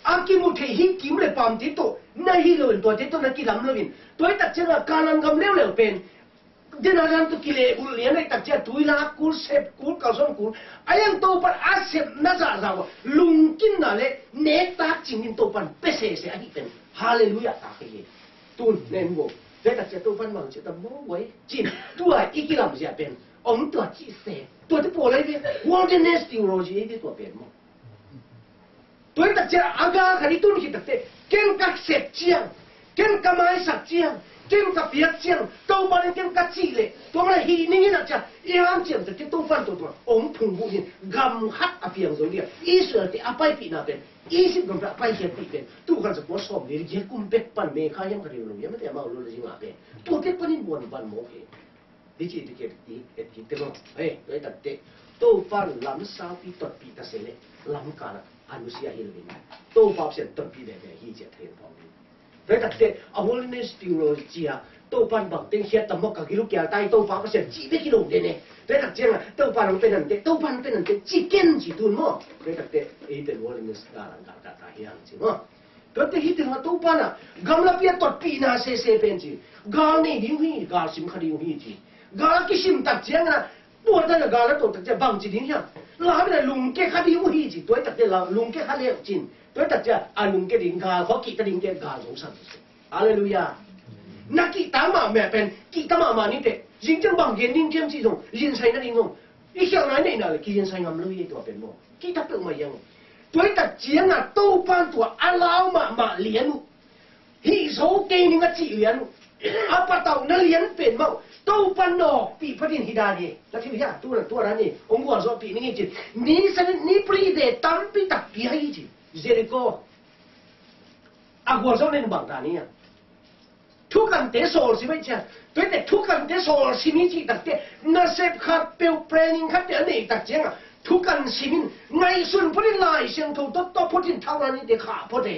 Speaker 1: อากิมุเทหิกิมเลยปามติโตนั่นฮิโลนตัวติโตนั่นกิลำเลวินตัวตัดเสียงนะการันกำเลี้ยวเป็นเดี๋ยวนั้นตุกิเลบุเลียนไอ้ตัดเจ้าตุยลากูเสพกูเก่าสมกูไอ้ยังโตปันอาเสพน่าจะเราลุงกินน่ะเลยเนตาจริงกินโตปันเปเสเสไอ้เป็นฮาเลลูยาตาเฮียตุนเนนโวเดี๋ยวตัดเจ้าโตปันมังจะตั้งโม่ไว้จริงตัวอีกิลามจะเป็นองตัวที่เสพตัวที่ปวดอะไรเป็น wilderness theology ที่ตัวเป็นมั้งตัวตัดเจ้าอากาศที่ตุนคิดตัดเจ้าเก่งกับเสพเจียงเก่งกับไม้สักเจียงเก่งกับเปียกเชียงตัวมันเก่งกับจีเลยตัวมันฮีนี่นะจ๊ะอีหลังเชียงจะเก่งตัวฟันตัวองค์พุ่งบุญกำฮัดอภิยังสุริยอีส่วนที่อภัยปีน่าเป็นอีสิบกำลังอภัยเชียงปีเป็นตัวกันจะพอสอบเรียกกุมเป็ดปันเมฆายังกระเดียวลงยังไม่ได้มาลุ้นเลยจริงอ่ะเป็นตัวเป็ดปันนี่บวนบันโมเองดิจิตเกตตีเอ็ดกิเตโมเฮ้ยโดยตัดเตะตัวฟันล้ำสาวปีตัดปีตัดเสลล้ำกันอนุสียฮิลวินตัวฟันเสียตัดปีเดฮีเจเทียนพอดีโดยตัดเตะอวอลเนสติโรจีอาตัวปันบังเต็งเชียตมกกับกิโลแก่ใต้ตัวฟ้าก็เสียจีบกิโลเดเนี่ยได้ตัดเจียงตัวปันเป็นนั่นเด็ตัวปันเป็นนั่นเด็จีเก่งจีตุนมั้งได้ตัดเตะเป็นวอลเลนส์การันการเฮียงจีมั้งก็แต่ฮิตมาตัวปันกำลังเปียตัดปีน่าเซ่เป็นจีกาเนี่ยดิ้งหีกาสิมขดิ้งหีจีกาคิชิมตัดเจียงนะปวดแต่ละกาแล้วตัวตัดเจียงบังจีดิ้งเฮียลาไปเลยลุงแกขดิ้งหีจีตัวตัดเตะลุงแกขเลี้ยงจีน ตัวตัดจะอาลุงเกดิงกาเขากิตดิงเกกาสงสารฮาเลลูยานักกิตามาแม่เป็นกิตามานี่เด็ยิ่งจังบางเย็นยิ่งเจ้าที่ส่งยินใส่นั่นเองอีกอย่างไหนน่ะเลยกินใส่งามเลยตัวเป็นบ่กิตาเป็นมายังตัวตัดเจียงอ่ะตู้ปั้นตัวอาลาวมาเลี้ยงฮิโซเกนิงจีเลี้ยงอาปะเต่านั่นเลี้ยงเป็นบ่ตู้ปั้นนอกปีพระดินฮิดาดีแล้วที่พี่อะตัวนั้นนี่องค์กรสอบปีนี่จีนี่สันนี่ปรีเดตัมปีตักปีให้จีเจริโกอากวสอบเล่นบางตานี่ทุกกันเตะโซลสิไม่ใช่ตัวแต่ทุกกันเตะโซลสิมีจีตักเตะน่าเสพขัดเปลวเปรนิงขัดเตะนี่ตักเจียงอ่ะทุกกันสิมินไงส่วนพอดีลายเสียงถูกตัวพอดีเท่านั้นนี่เด็กขาพอดี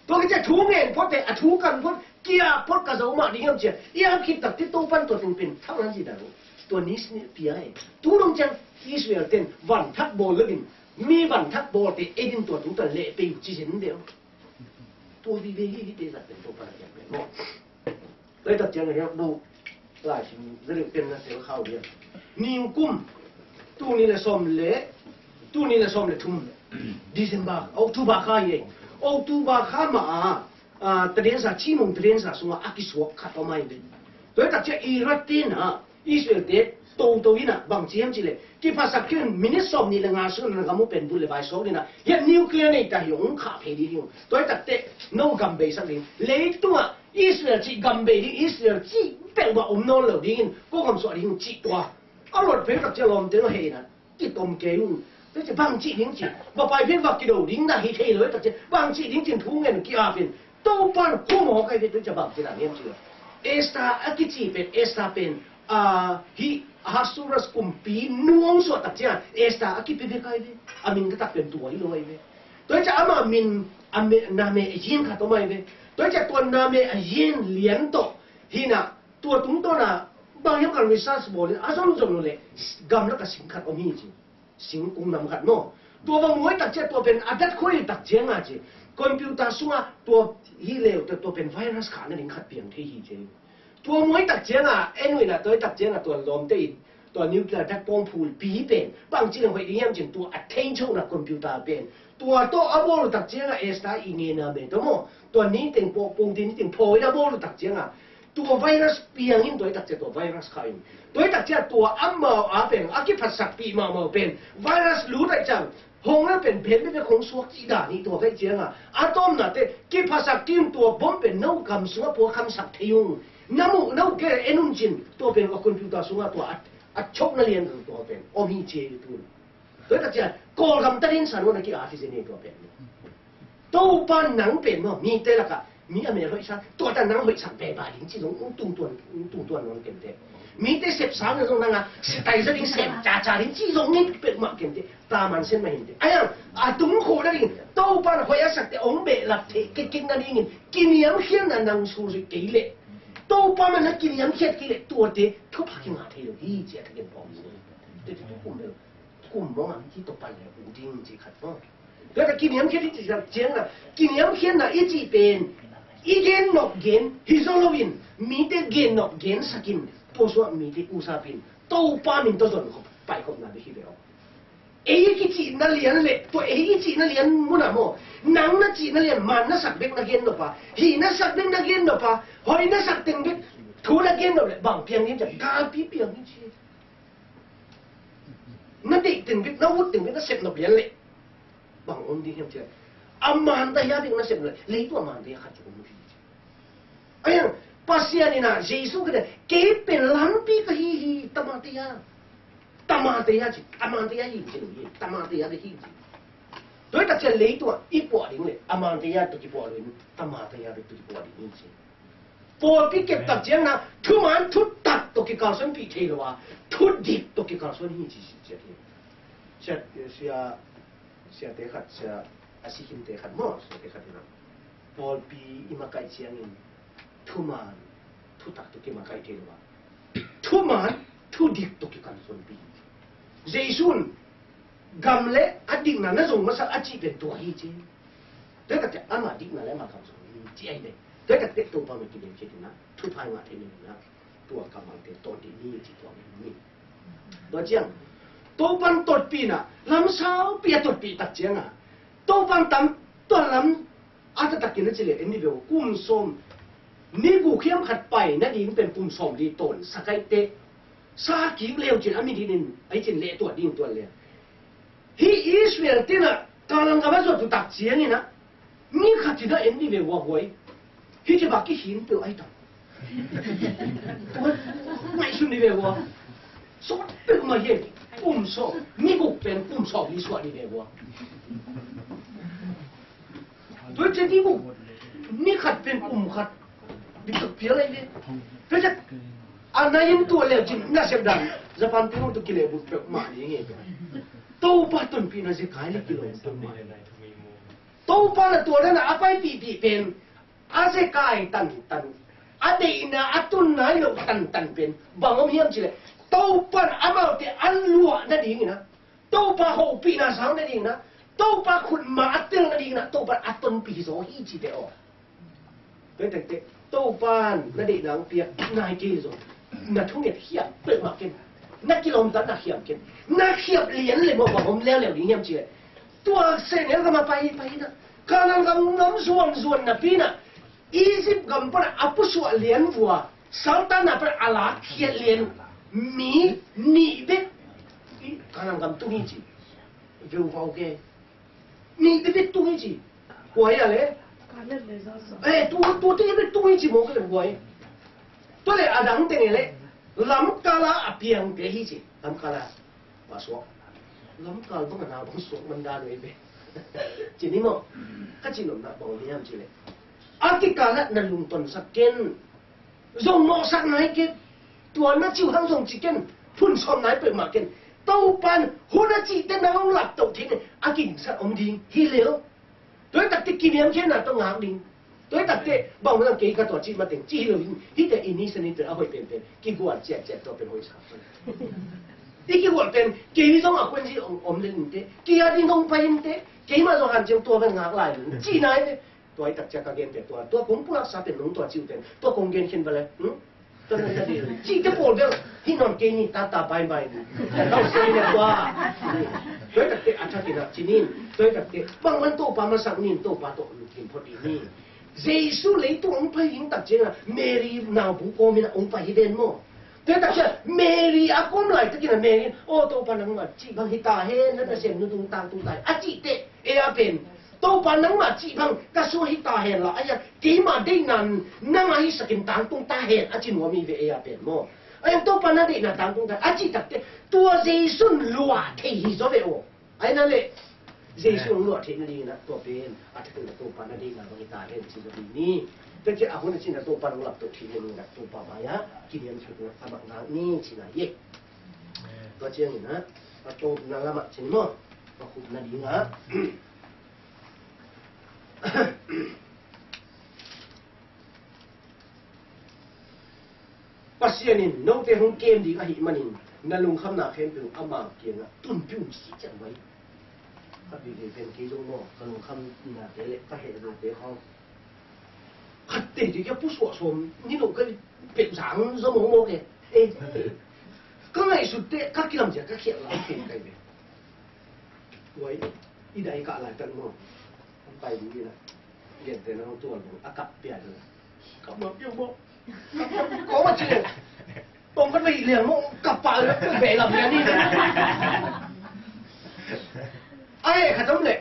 Speaker 1: ตัวก็จะทุกเงินพอดีทุกกันพอเกียร์พอดกระโจมมาดีงั้นเจ้ายังคิดตักที่ตัวปั้นตัวเป็นเท่านั้นสิดารุตัวนี้สิเปียให้ตัวลงจังอิสราเอลเต็นวันทักโบลกินมีวันทักโบเตเอดินตัวตัวเละไปอยู่จีเซนเดียวตัวดีดีที่เตะเป็นตัวปั้นอย่างเป็นเลยตัดเจียงนะครับดูหลายชิ้นเรื่องเป็นนะเสียงเข้าเดียวนิวกุ้มตู้นี้เลยส้มเละตู้นี้เลยส้มเละทุ่มเดือนบาออกตุบาข้าเองออกตุบาข้ามาตะเดียนสาชีมงตะเดียนสาสุงอากิสวกขัดออกมาอีกเลยตัดเจียงอิรัตตินอิสราเอลเด็ดโตวินะบางเจียมจิเลยที่ภาษาคิดมินิส้มนี่ละงาสุนละกามุเป็นบุลเลบายโซนี่นะยันนิวเคลียร์นี่แต่ยงขาเพลียงตัวตัดเตะโนกัมเบสักนิดเลยตัวอิสราเอลจีกัมเบดีอิสราเอลจีเป็นว่าอมโนเหล่านี้ก็คำสอนนี้จีตัวอารมณ์เพลกับเจริญเจริญเฮนะที่ตมเกยุ่งแต่จะบางจีนิ่งจีว่าไปเพียงว่ากิโลดิ้งได้เฮเลยแต่จะบางจีนิ่งจีทุ่งเงินกี่อาเป็นโตปันคู่หมอใครเป็นจะบางจีน่ะเนี่ยจีเอสตาอักิจีเป็นเอสตาเป็นฮิฮัสซูรัสกุมปีนุ่งสวดตัดเจ้าเอสตาอักิเป็นใครเป็นอามินก็ตัดเป็นตัวอีโลไอเว้ตัวจะอามามินนาเมยินขัดตัวไม่เว้ตัวจะตัวนาเมยินเลี้ยงโตฮินะตัวตุ้งตัวน่ะบางอย่างการวิชาสบอลอาจารย์จงเลยกำลังกับสิงขัดอมีจีสิงกุมนำขัดโน่ตัวบางมวยตัดเจ้าตัวเป็นอาดัดคุยตัดเจ้าจีคอมพิวเตอร์ส่งตัวฮีเลวแต่ตัวเป็นไวรัสขานั่นเองขัดเปลี่ยนที่ฮีเจตัวมวยตัดเจ้าเอ็นวินะตัวตัดเจ้าตัวลมเตยตัวนิวเคลียร์แท็กปองพูลปีเป็นบางจีนไปที่ยังจีตัว attention นะคอมพิวเตอร์เป็นตัวอับอลตัดเจ้าเอสตาอินเงินนะเป็นตัวนี้ถึงปงที่นี่ถึงพอยอับอลตัดเจ้าตัวไวรัสเปลี่ยนตัวตัดเจ้าตัวไวรัสขาอินตัวตัดเจ้าตัวอัมมาอาเป็นอากิพัสสักปีมาเป็นไวรัสรู้ได้จังหงนั้นเป็นเพนไม่เป็นของสวกจีดานี่ตัวใครเจ้าอะตอมน่ะแต่กิพัสสักทีมตัวบอมเป็นน้องคำสวกพวกคำสักที่ยุงน้ำแกเอ็นุนจินตัวเป็นคอมพิวเตอร์สวกตัวชกนักเรียนตัวเป็นอมีเจตัวตัวตัดเจ้าโกลคำตัดสินสารวันนี้อาทิตย์นี้ตัวเป็นตัวปั้นหนังเป็นมั้งมีแต่ละก็มีอเมริกาตัวแต่หนังไม่สั่งไปบ้านจริงๆตุ้งตัวนอนเก็บเด็กมีแต่เสพสารในตรงนั้นอ่ะแต่จะดิ้งเสพจ่าดิ้งจีตรงนี้เป็นมาเก็บเด็กตามันเส้นไม่เห็นเด็กไอ้ยังตุ้งโคนั่นเองตัวปั้นพยาสักแต่องเบลับเทกินนั่นเองกินยำเขียนนั่นนังสูสิเกลี่ยตัวปั้นมันกินยำเขียนเกลี่ยตัวเด็กทุกพักงานเที่ยวที่เจ้าที่เป็นปอมเลยเด็กทุกคนเลยกลุ่มร้องที่ตัวปั้นเลยอูดิ้งจีขัดฟ้องแล้วก็กินยำเขียนที่จะเจียงอ่ะกินยำเขียนน่ะอีจีเป็นอีเกนนกเกนฮิโซโลวินมีแต่เกนนกเกนสกินพอสว่ามีแต่อุซาปินตัวป้ามินตัวจนเขาไปเขาหน้าไปที่เดียวเอ้ยกิจีนั่นเลี้ยนเลยตัวเอ้ยกิจีนั่นเลี้ยนมุนาโมนังนั่นจีนั่นเลี้ยนมันนั่นสักเบ็กนักเกนนกปะฮีนั่นสักเบ็กนักเกนนกปะหอยนั่นสักเต็งเบ็กทูนักเกนนกเลยบางเพียงนี้จะกาปีเพียงนี้เชี่ยนั่นเด็กเต็งเบ็กนั่นวุฒิเต็งเบ็กนั่นเสพนกเลี้ยนเลยบางองค์ดีเห็นเชี่ยอามันแต่ยาเบ็กนั่นเสพเลยเลยตัวมันแต่ยาขัดจุกมุ้ยไอ้ยังpasien ni na Jesus kata kepen lampi ke hi tamatia ji tamatia hi ji tamatia ke hi ji doi ta chen lei tu I po ding le amatia tu ki po le tamatia tu ki po ding ji po pi kep tak chen na thu man thu tak to ki ka son pi the lo wa thu dik to ki ka son hi ji ji sia te khat sia asihin te khat mo sia te khat na po pi imakai chiang inทุมันทุตักตุกิมาใครเทลวะทุมันทุดิกตุกิกันส่วนปีเจสุนกำเละอดีตนั้นส่งมาสักอาชีพเป็นตัวฮีเจเด็กแต่อามาดิกนั่นแหละมาคำส่งจีไอเด็กเด็กแต่ตัวพามากินเองเช่นนะทุพายมาเทนึงนะตัวกำลังเตะต้นที่นี่ที่ตัวนี้ตัวเจียงตัวปันต้นปีน่ะลำเช้าปีต้นปีตัดเจียงอ่ะตัวปันตั้ม ตัวลำอาจจะตักกินนั่นจะเลยอันนี้เบลกุ้มส้มนี่กูเข้มขัดไปนั่นเองเป็นกุ้มส้มดีต้นสกายเตะซากิมเลวจินอามิดินินไอจินเละตัวดิ้งตัวเลยฮีอิสเวลตินะการลังกับว่าส่วนตัวตักเสียงนี่นะนี่ขัดจินได้อันนี้เบลว่าหวยฮีจะบักกี่หินตัวไอ้ตัวไม่ชุนนี่เบลว่าสดเป็นมาเห็นกุ้มส้มนี่กูเป็นกุ้มส้มดีสวัสดีเบลว่าตัวเจดีบุนี่ขัดเป็นกลุ่มขัดดิบเพียอะไรเนี่ยเพราะฉะนั้นอันนั้นยังตัวเลี้ยจินน่าเสียดายจะพันปีนู้นตัวกิเลสบุตรแบบมาอย่างเงี้ยตัวป้าต้นปีน่าจะขายเลยกิโลต้นมาตัวป้าตัวนั้นอะไปปีเป็นอาเซกายตันอะเดอินะอะตุนนายโลตันเป็นบางอมเฮียมจิเลยตัวป้าอามาเตอันลัวนั่นเองนะตัวป้าหกปีน่าสาวนั่นเองนะตัวป้าคุณมาอัตเตอร์นั่นเองนะตัวป้าอัตตนปีสองฮีจิเตอเป็นแต่ตัวป้านั่นเองนะเปียนายเกโซนักท่องเที่ยวเขียบเปิดมาเก็นนักกิโลเมตรนักเขียบเก็นนักเขียบเหรียญเลยบอกผมแล้วอย่างนี้เจี๋ยตัวเส้นเนี่ยก็มาไปนะการนั้นก็น้ำส่วนนะพี่นะ20กำปั้นอัปสวเหรียญวัวสังตันนะเป็นอะไรเขียเหรียญมีนี่เบ็ดการนั้นก็ตุ้งนี้จีเดี๋ยวฟังแกนี่เบ็ดตุ้งนี้จีหัวอะไรตัวที่เป็นตุ้งนี้จีมองกันหัวตัวเลยอาดังเต็งเลยลำกาลาอภิยังเกหิจิลำกาลาว่าสวลำกาลต้องนาต้องสวมันดาเลยเบจีนี่มั้งก็จีนมนาบอกนี่ยามจีเลยอาทิกาละนั่นลุงต้นสักเกนส่งหมอสักไหนเกนตัวนั้นจิวทั้งส่งจีเกนพุ่นสมไหนเปิดมาเกนเต้าปันหัวจีเต้นน้องหลับตกทิ้งอากินสักอมดิงฮีเลวตัวตักติกินยามเช่นน่ะต้องงามดิงตัวตักเตะบอกมันต้องเกี่ยกับตัวจีมาถึงจีเลยที่แต่อินนี้สนิทจะเอาไปเป็นกี่กวนเจ็บตัวเป็นหัวฉาที่กี่กวนเป็นกี่ต้องเอาคนที่อมเล่นเตะกี่อาทิตย์ต้องไปเตะกี่มาต้องหันเจ้าตัวเป็นงากลายจีไหนเนี่ยตัวตักจะกระเกนเป็นตัวคงผู้รักษาเป็นหนุ่มตัวจิ๋วเป็นตัวคงเกนขึ้นไปเลยตัวนั้นจะดีจีจะปวดเลยที่นอนเกนนี่ตาไปเราเสียเนี่ยว่าตัวตักเตะอาจารย์กินจีนี่ตัวตักเตะบางวันตัวปามาสักนี่ตัวปาตัวลูกกินพอดีนี่เยซูเลยตัวองค์พระหญิงตัดเจนะเมรีนาบุโกมินะองค์พระเดนโมแต่ตัดเจเมรีอากุมไหลตะกี้นะเมรีโอ้ตัวปานังมาจีบังฮิตาเฮนั่นแต่เสียงนุ่งตุงตายอาจิเตเออาเป็นตัวปานังมาจีบังกระสุฮิตาเฮละไอ้ยังกี่มาได้นั่งไอ้สกินตางตุงตาเฮอาจินว่ามีเวเออาเป็นโมไอ้ยังตัวปานังได้นั่งตางตุงตาอาจิตัดเจตัวเยซูลัวเทหิโซเวโอไอ้นั่นเลยเยซูลัวเทนดีนะตัวเป็นอาจจะเป็นตัวปานังได้นั่งบังฮิตาเฮสิจะดีนี่แต่จะเอาคนที่นั่นตัวปานังหลับตัวทีนึงนะตัวปามายะกินยังชุดนะอาบังนางนี่ชินะเย่ตัวเจียงนี่นะตัวนั่งละมาชินโมตัวคุณนั่นดีนะปัสยานินน้องเตะของเกมดีก็หิมันนินนั่นลุงคำนาเข้มเป็นอามาเกียงอ่ะตุนปิ้วขี้จังไว้ก็ดีเป็นกี่จงโม่ก็ลุงคำนาเตะเล็กก็เห็นลุงเตะเขาขัดเตะที่จะผู้สวดสมนี่ลุงก็เป็นสางสมองโม่เอ๊ะก็ไงสุดเตะก็กินลำเจียก็เขียนลำเป็นไงเบ้ไว้อีใดก็อะไรกันโม่ไปดีนะเรียนแต่น้องตัวหนูอากาศเปลี่ยนเลยกลับมาเปรี้ยวโม่ก็มาเชื่อตรงกันไปเรียนโม่กลับไปแล้วก็เบะลำเนี้ยนี่ไอ้ขัดต้มเหล็ก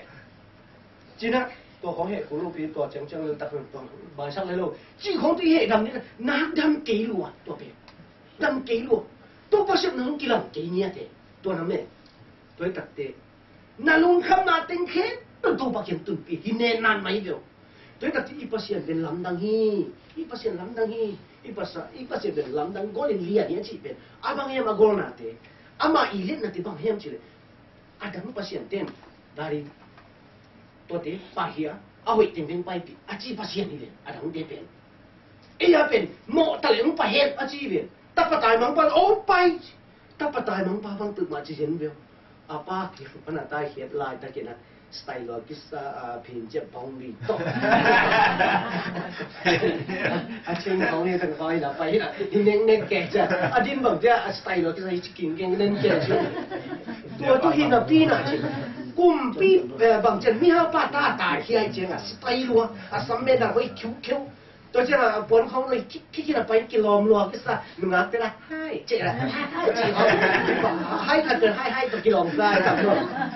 Speaker 1: จีน่ะตัวของเหตุของลูกพี่ตัวเจังเลยตัดเป็นตัวบางช่างเลยลูกจีของที่เหตุดำนี่น้ำดำกี่ลัวตัวเป็นดำกี่ลัวตัวประสิทธิ์น้องกี่ลำกี่เนี่ยเตะตัวน้ำเนี่ยตัวตัดเตะนาลุงคำนาเต็งเข็มตัวปากเข็มตุ่นปีที่เนนานไหมเดียวตัวตัดที่อีปัสยันเป็นลำดังฮีอีปัสยันลำดังฮีอีปัสยันเป็นลำดังก้อนเลียเนี่ยจีเป็นอาบางเฮียมาก้อนนาเตะอามาอีเล็ดนาเตะบางเฮียมจีเลยอาดังปัสยันเต็มdariตัวเตะปาเฮียเอาไว้เต็มไปปีอาจีปัสยันนี่เลยอาดังเตะเป็นเอียเป็นโมตะเลงไปเห็นอาจีเป็นตับปะตายมังปันโอ้ไปตับปะตายมังปาบังตึกมาจีเห็นเดียวอาป้าที่พนักตายเขียนลายตะเกียนะสไตล์กิสพินเจ็บปองบีตกอาชิงของนี่ตั้งคอยละไปละเน้นแก่จ้ะอาดินบอกจ้ะสไตล์กิสกินเก่งเน้นแก่จ้ะตัวหินปีน่ะจิ กุมปีบางเจนมีห้าป้าตาตายที่ไอ้เจียงอ่ะสไตล์รัวอ่ะสมัยนั้นไว้คิ้วตัวเจ้าปวนเขาเลยคิดไปกิโลมรัวก็ซะมึงอ่ะเป็นไรให้เจ๊ละให้ขัดเดินให้ตัวกิโลมได้ครับ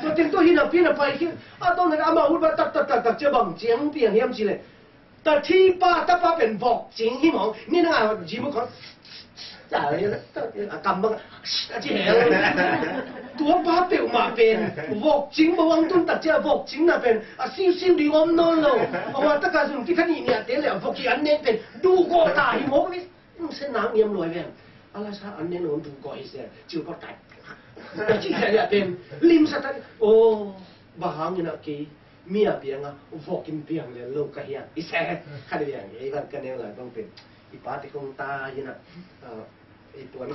Speaker 1: ตัวเต็งตัวหินพี่น่ะไปคิดตอนนั้นอามาอุดมาตักเจ้าบังเจียงเปียงเยี่ยมสิเลยแต่ที่ป้าเป็นบอกจริงที่มองนี่นะจีมุขจ่ายอะไรนะกำบังจีเหรตัวป้าเปี่ยวมาเป็นบอกจริงบอกตุ้นตัดเจ้าบอกจริงนะเป็นซิวดีอมนอนลงเพราะว่าตะการสุ่มที่ขันนี่เนี่ยเดี๋ยวบอกที่อันนี้เป็นดูก่อตายมองนี่เส้นน้ำเยี่ยมรวยเป็นอะไรซะอันนี้หนูดูก่อไอ้เสียจิ๋วก็ตายจีเนี่ยเป็นลิมสัตว์โอ้บ้าหางนี่นะกี่มีอะไรอย่างอ่ะบอกกินเปียงเลยโลกกระเฮียอีแซ่ขันเดียงไอ้บ้านกันเนี่ยอะไรต้องเป็นอีป้าที่คงตาอย่างน่ะไอ้ปวน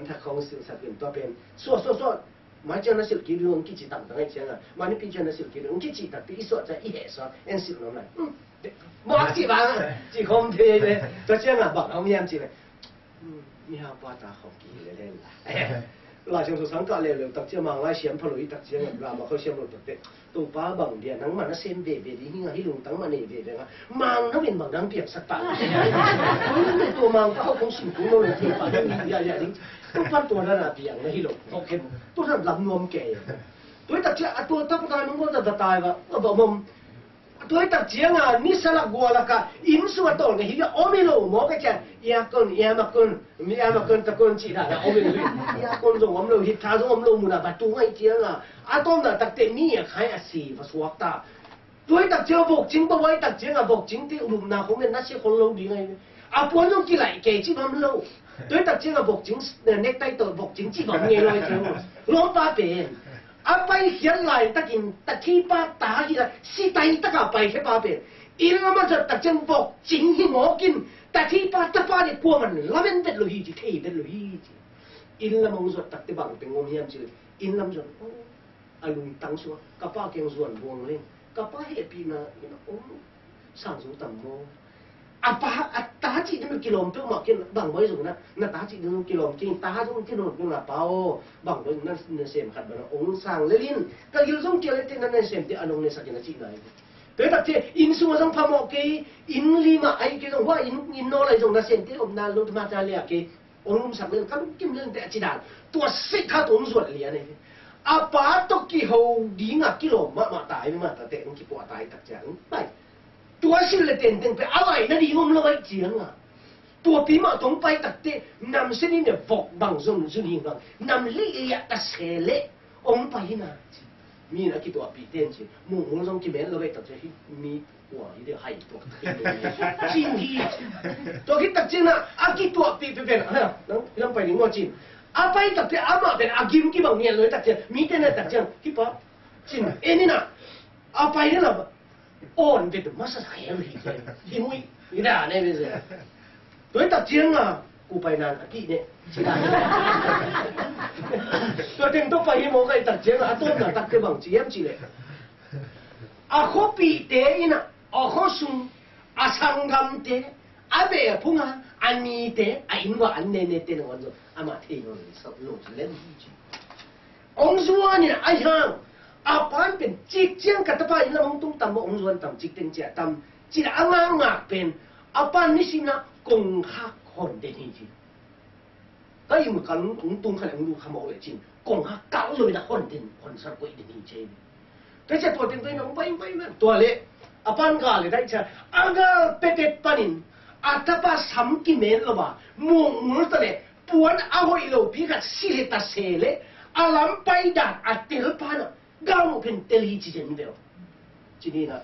Speaker 1: ถ้าเขาสื่อสารเป็นตัวเป็นส่วนมาเจ้าหน้าสิลกิริองกิจิตังตั้งไอ้เจ้าน่ะมานี่พี่เจ้าหน้าสิลกิริองกิจิตังที่อีส่วนจะอีเหสเอ็นสิลน้องไหนบอกจีบังจีคอมเพย์เลยตัวเจ้าน่ะบอกเอาเมียมจีเลยมีหาป้าตาเขากี่เลยเล่นเราจะสังกัดเลยตักเจ้ามังไล่เสียมพลุยตักเจ้าเรามาเขาเสียมรถตักเตะตัวป้าบังเดียนังมันน่ะเส้นเบดีนี่ไงที่ลุงตั้งมาเนี่ยเบดีนะมังนั่นเป็นบังดังเปียกสักตาตัวมังก็เขาคงสิ่งของเราเลยที่ป้าอย่าดิ้งตัวปั้นตัวนั้นเปียกนะที่ลุงโอเคตัวนั้นลำนวมแก่ตัวตักเจ้าตัวตักตายมันก็จะตายวะบอกมึงตัวตักเจ้านี่สลักกัวละกันอินสุวรรณตัวเนี่ยที่โอมิโลมองกันเจ้ายามาคนตะคนจีน่ะโอมิโลยาคนส่งอมโลหิตท้าส่งอมโลมุนาบัตุไงเจ้าตอนนั้นตักเตมีใครสีภาษาตาตัวตักเจ้าบอกจริงตัวไว้ตักเจ้าบอกจริงที่อุดมนาของมันน่าเชื่อคนเราดีไงปวนต้องกี่ไหลเกจิบัมโลตัวตักเจ้าบอกจริงเน็กไตตัวบอกจริงจีบัมเงยเลยเจ้าล้อป้าเป็นไปเขียนไหลตะกินตะที่ป้าตาที่ละสิไตตะกับไปแค่ป้าเป็นอีแล้วมันจะตักเจ้าบอกจริงที่หมอกินแต่ที่ป้าตะป้าเนี่ยกลัวมันแล้วมันเป็นโลหิตจีที่เป็นโลหิตจีอีแล้วมันจะตักที่บังเป็นงมเยี่ยมจีอีแล้วมันจะอาลุงตั้งชัวกับป้าเก่งส่วนวงเลยกับป้าเฮปีนะนี่นะโอ้สั่งสูตังโมป้าตาจีนั่นกิโลเพื่อมากินบังไว้สูงนะน่ะตาจีนั่นกิโลจริงตาต้องกิโลเป็นละเปล่าบังไว้นั่นเสียมขัดบ้านองค์สั่งเลยลินก็ยืนส่งเกี่ยวเลยที่นั่นเสียมที่อันองค์เนี่ยสักอย่างจีไหนแต่ตัดเจอินส่วนส่งพามอกอินลีมาไอ้เกี่ยวว่าอินโนอะไรส่งนั่นเสียมที่องค์นั่นลุกมาจากเลยกี่องค์สั่งเลยกันกินเรื่องแต่จีดานตัวสิข้าตัวส่วนเลี้ยเนี่ยป้าตกกี่หูดีงากิโลมาตายไม่มาแต่องค์กี่ปวดตายตัดเจไปตัวสิเลยเต็มไปอะไรนั่นดีงมเลยเจียงตัวปีมาตรงไปตัดเตะนำเส้นนี้เนี่ยฟอกบังซุนหิงบังนำลีเอียตัดเสลองไปนะมีนะกี่ตัวปีเต้นสิมุ่งลงกี่เมตรเราไปตัดเจมีหัวที่เดียวให้ตัวจินที่ตัวคิดตัดเจนะกี่ตัวปีเป็นนั่งไปนี่งัวจินไปตัดเตะมาเป็นกิมกี่บังเนี่ยเลยตัดเจมีเต้นตัดเจกี่ปะจินนี่นะไปนี่นะonเป็นตัวมาสักแค่ไหนที่มุ้ยนี่ด่าเนี่ยเป็นสิตัวตัดเจียงกูไปนานกี่เนี่ยชิได้ตัวเต็งตัวไปมองไอ้ตัดเจียงตัวน่ะตัดเก็บังเจียมจีเลยเขาปีเตยนะเขาสุ่มสังคมเตะเบะพุ่งอันนี้เตะอินว่าอันเนเนเตะวันนู้นมาเที่ยวเลยสับโลกเล่นองค์ส่วนนี่ไอ้ช่างป้านเป็นจิกเจียงกัตป้าอินละมงตุ้งตำองส่วนตำจิกเต็งเจ้าตำจิตอ่างเป็นป้านนี่สินะกงฮักคนเดนี่จีก็ยังมีการตุ้งขนาดดูขโมยจริงกงฮักเก่าเลยนะคนเด่นคนสักคนเดนี่เจนแต่จะตัวเต็งตัวน้องไปนั่นตัวเละป้านก็เลยได้เจ้าก็เป็ดปานินถ้าป้าซ้ำกี่เมตรละบ้ามุงตัวเละปวนเอาไว้โลพี่ก็สิเลตัดเสลลำไปดัดเตลปานะgaung pen teli cijen beo cini na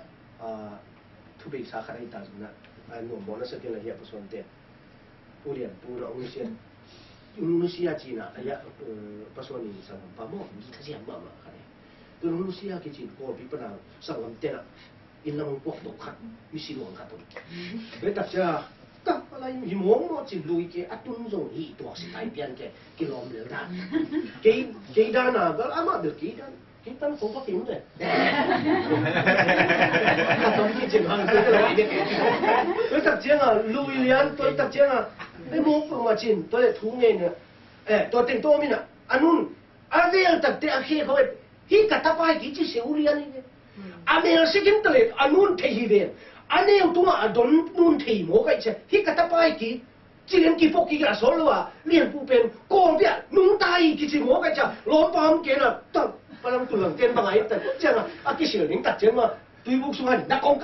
Speaker 1: tu be sa khara ita na no bona sa tela dia person te purian pura Indonesia Cina ya person ni sa pamo ni kasi mama khare tu Indonesia ke cin ko bi pana sangam tela ilang ko to khat misi luang khaton be tak cha ta alai hi mong mo cin lui ke atun zo hi to si tai pian ke kilom le da ke dana bal ama de ke dana kita nak fokus tim tu. Kata ni jangan tu lah. Tu tak jangan Louisian, tu tak jangan. Mau macam tu le thung ni. Tu tengok tu mina. Anun, ada yang tak akhir kau hi kata pai ki chi seulian ni ane second tele anun thei ve ane utuma adon nun thei mo kai che hi kata pai ki chỉ nên kỹ phục kỹ là số luôn à liền phụ bên con biết nung tay kỹ chỉ ngó cái chả lỗ bám kia là tao bao nhiêu tuổi tiền bằng ấy tại chứ là kỹ sử lính đặt chân mà tuy bốc xuống đã con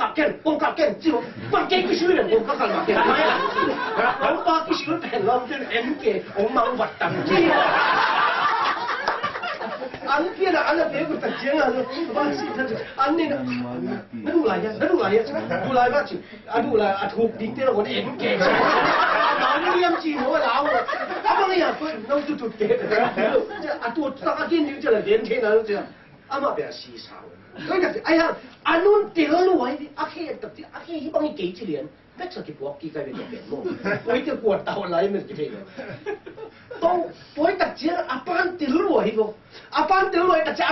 Speaker 1: cặp kén chứ bằng cái kỹ sử là con cặp là tiền mấy à còn ba kỹ sử thành lòng trên em kia ông mang vật tầm chi anh kia là anh là bé của đặt chân à ba sĩ thật anh nên nó đủ lại nhá đủ lại bác chị đủ lại thuộc đỉnh thế là còn em kia anh em chỉ nói là anh ấy tôi nấu chút cái tôi ta cái như thế là đến thế nào chứ anh mà bé xì xào cái là ai ha anh luôn tiền luôn ấy anh kia tập thì anh kia bằng cái gì liền biết sao cái bộ cái cái cái bộ với cái quạt tàu lại mình cái này tôi với tập chiến anh tiền luôn ấy không anh tiền luôn tập chiến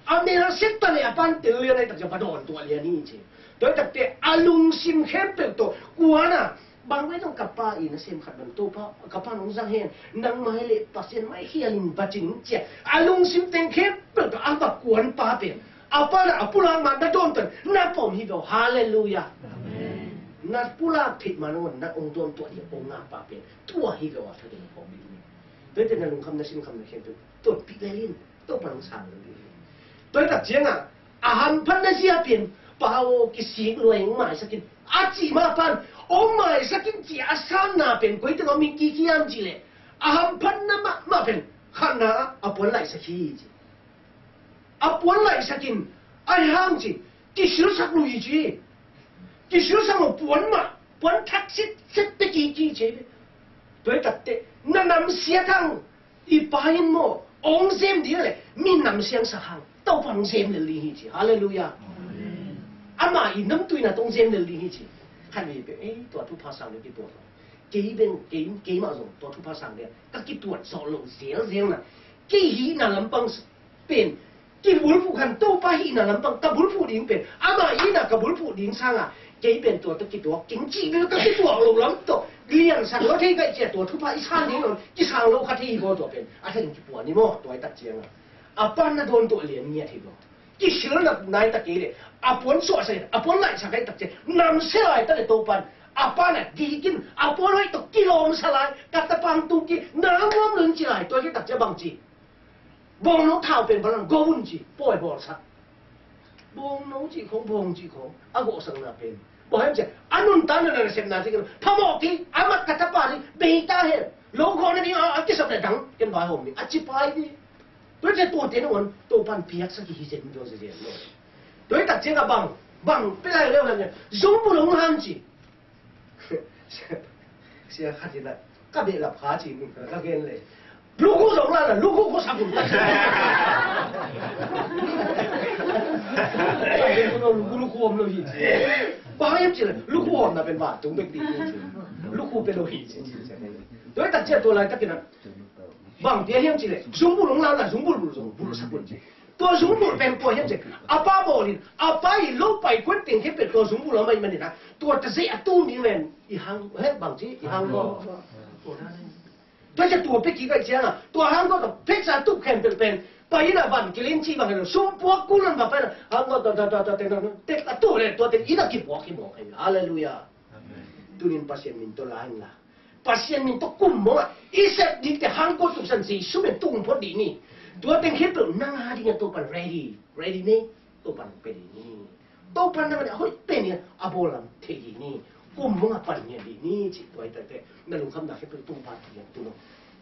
Speaker 1: anh nên xếp tới này anh tiền luôn này tập chiến bắt đầuตัวliềnนี่chứ tôi tập thì anh luôn sim khép được tôi quán àบางเรื่องกับป้าอินเสียมขัดมันตัวป้ากับป้าน้องจังเห็นนั่งไม้เละปัสเซียนไม้เฮียลินปัจจิงเจ้าอาลุงซิมเต็งเข้มเปิดอาบักกวนป้าเป็นอาป้าน่ะปุรามันน่ะโดนตันน่ะผมฮิโดฮาเลลูยาน่ะปุราผิดมันวันน่ะองค์ตัวเดียวองค์งาป้าเป็นตัวฮิโดว่าเธอเดินผมบินโดยแต่นั่นลุงคำน่ะซิมคำน่ะเข้มตัวปิเลลินตัวปนังสางเลยโดยแต่เจ้าน่ะอาหารพันธุ์น่ะเสียเป็นป้าโอ้กิสิงรวยหมายสักกินอาจีมาพันông mày sẽ kinh chỉ san na bên quay tới mình kia kia am gì lệ ham pan na mà bên khăn na bốn lại sẽ khi bốn lại sẽ kinh ai ham gì cái sự sắc lùi gì cái sự sắc một bốn thắc xích cái gì chứ đối tập thế na nằm xe thang đi bay mò ông xem đi lệ mình nằm xem sa hàng tao bằng xem lên đi chứ hallelujah à mà in nắm tuổi là tông xem lên đi chứ看你别ตัวทุพภาษาเลยกี่ตัวกี่มาส่งตัวทุพภาษาเนี่ยก็กี่ตัวสอนลงเสียงน่ะกี่หีน่ะลำปังเป็นกี่บุญผู้ขันโตไปหีน่ะลำปังกับบุญผู้ดิ้งเป็นอามาหีน่ะกับบุญผู้ดิ้งสร้างอ่ะกี่เป็นตัวตะกี่ตัวกิ่งจีเป็นก็กี่ตัวลงลำตัวเลี้ยงสัตว์แล้วที่ก็เจ้าตัวทุพภาษาดิ้งลงกี่สร้างโลกที่บ่ตัวเป็นอาจจะกี่ปวดนี่มั้งตัวไอ้ตัดเจียงอ่ะอาปั้นน่ะโดนตัวเลี้ยงเนี่ยทีเดียวกี่เชื้อน่ะนายตะกี้เลยอาปนสวดเสร็จอาปนไหลสักไอ้ตัดเจียนำเสียไอ้ตั้งแต่ตัวปันapa nak dikin apa loi to kilom salai kata pang tu ki nangom lun chi lai to ki tak ja bang chi bong no thao pen balang go un chi poi bol sa bong no chi khong bong chi khong a go sang na pen bo hem che anun tan na sem na chi pha mo ki amat kata pa ni be ta he lo ko na ni a ki sap na dang ken ba hom ni a chi pai ni to je to te no won to pan piak sa ki hi jen do se je lo to tak che ga bang pe lai le na zong bu long han chi sia khát gì đấy các bạn lập khá chỉ mình các gen này lúc cô giống là lúc cô có sắp cùng tất lúc cô lo gì bao nhiêu chỉ là lúc cô là bên vả chúng mình đi lúc cô bên lo gì đối đặt chia tôi lại các cái này bằng tiếng hiếm chỉ là dùng bút lông là dùng bút sắp cùngตัวสมบูรณ์เป็นตัวยังไงอาป้าบอกนี่อาป้าอีลูกไปquyết定ที่เป็นตัวสมบูรณ์แล้วมันนี่นะตัวจะเสียตู้นี่แมนอีหังเฮ้ยบางทีอีหังก็ตัวจะตัวเป็กกี่ก็เจ้าอ่ะตัวหังก็ต้องเป็กซาตู้แข็งเป็นไปนะบ้านกิลินชีบางทีสุ่มพวกกูนั่นแบบเป็นหังก็ตัวเต็กตู้เลยตัวเต็กอีนักกี่บอกให้ฮาเลลูยาตัวนี้พัศยันมินตัวละหังละพัศยันมินตัวกุมมั้งอีเสพดิแต่หังก็สุขสันต์สีสุ่มเป็นตุ้งพอดีนี่ตัวเป็นแค่ตัวนั่งหาที่กันตัวปัน ready นี่ตัวปันเป็นนี่ตัวปันนั่นมันเฮ้ยเป็นเนี่ยอาโบลัมเทียนี่กุมว่าปันเนี่ยดีนี่จิตตัวแต่นั่นลุงคำนาแค่เป็นตัวปันเทียนตัว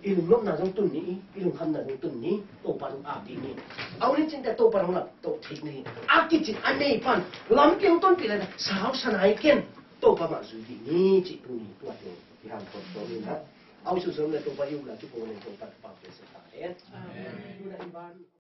Speaker 1: อีลุงน้องนาต้องตุนนี้อีลุงคำนาต้องตุนนี้ตัวปันอาดีนี่เอาเนี่ยจริงแต่ตัวปันของเราตัวเทียนี่อากิจิอันนี้ปันลำเกี่ยวต้นปีเลยนะสาวสนายเก่งตัวปันมาสุดนี่จิตตัวนี้ตัวเดียวที่ทำตัวนี้นะเอาสุดๆเลยตัวไปอยู่แล้วทุกคนเลยตัวปันปังเป็นสไตล์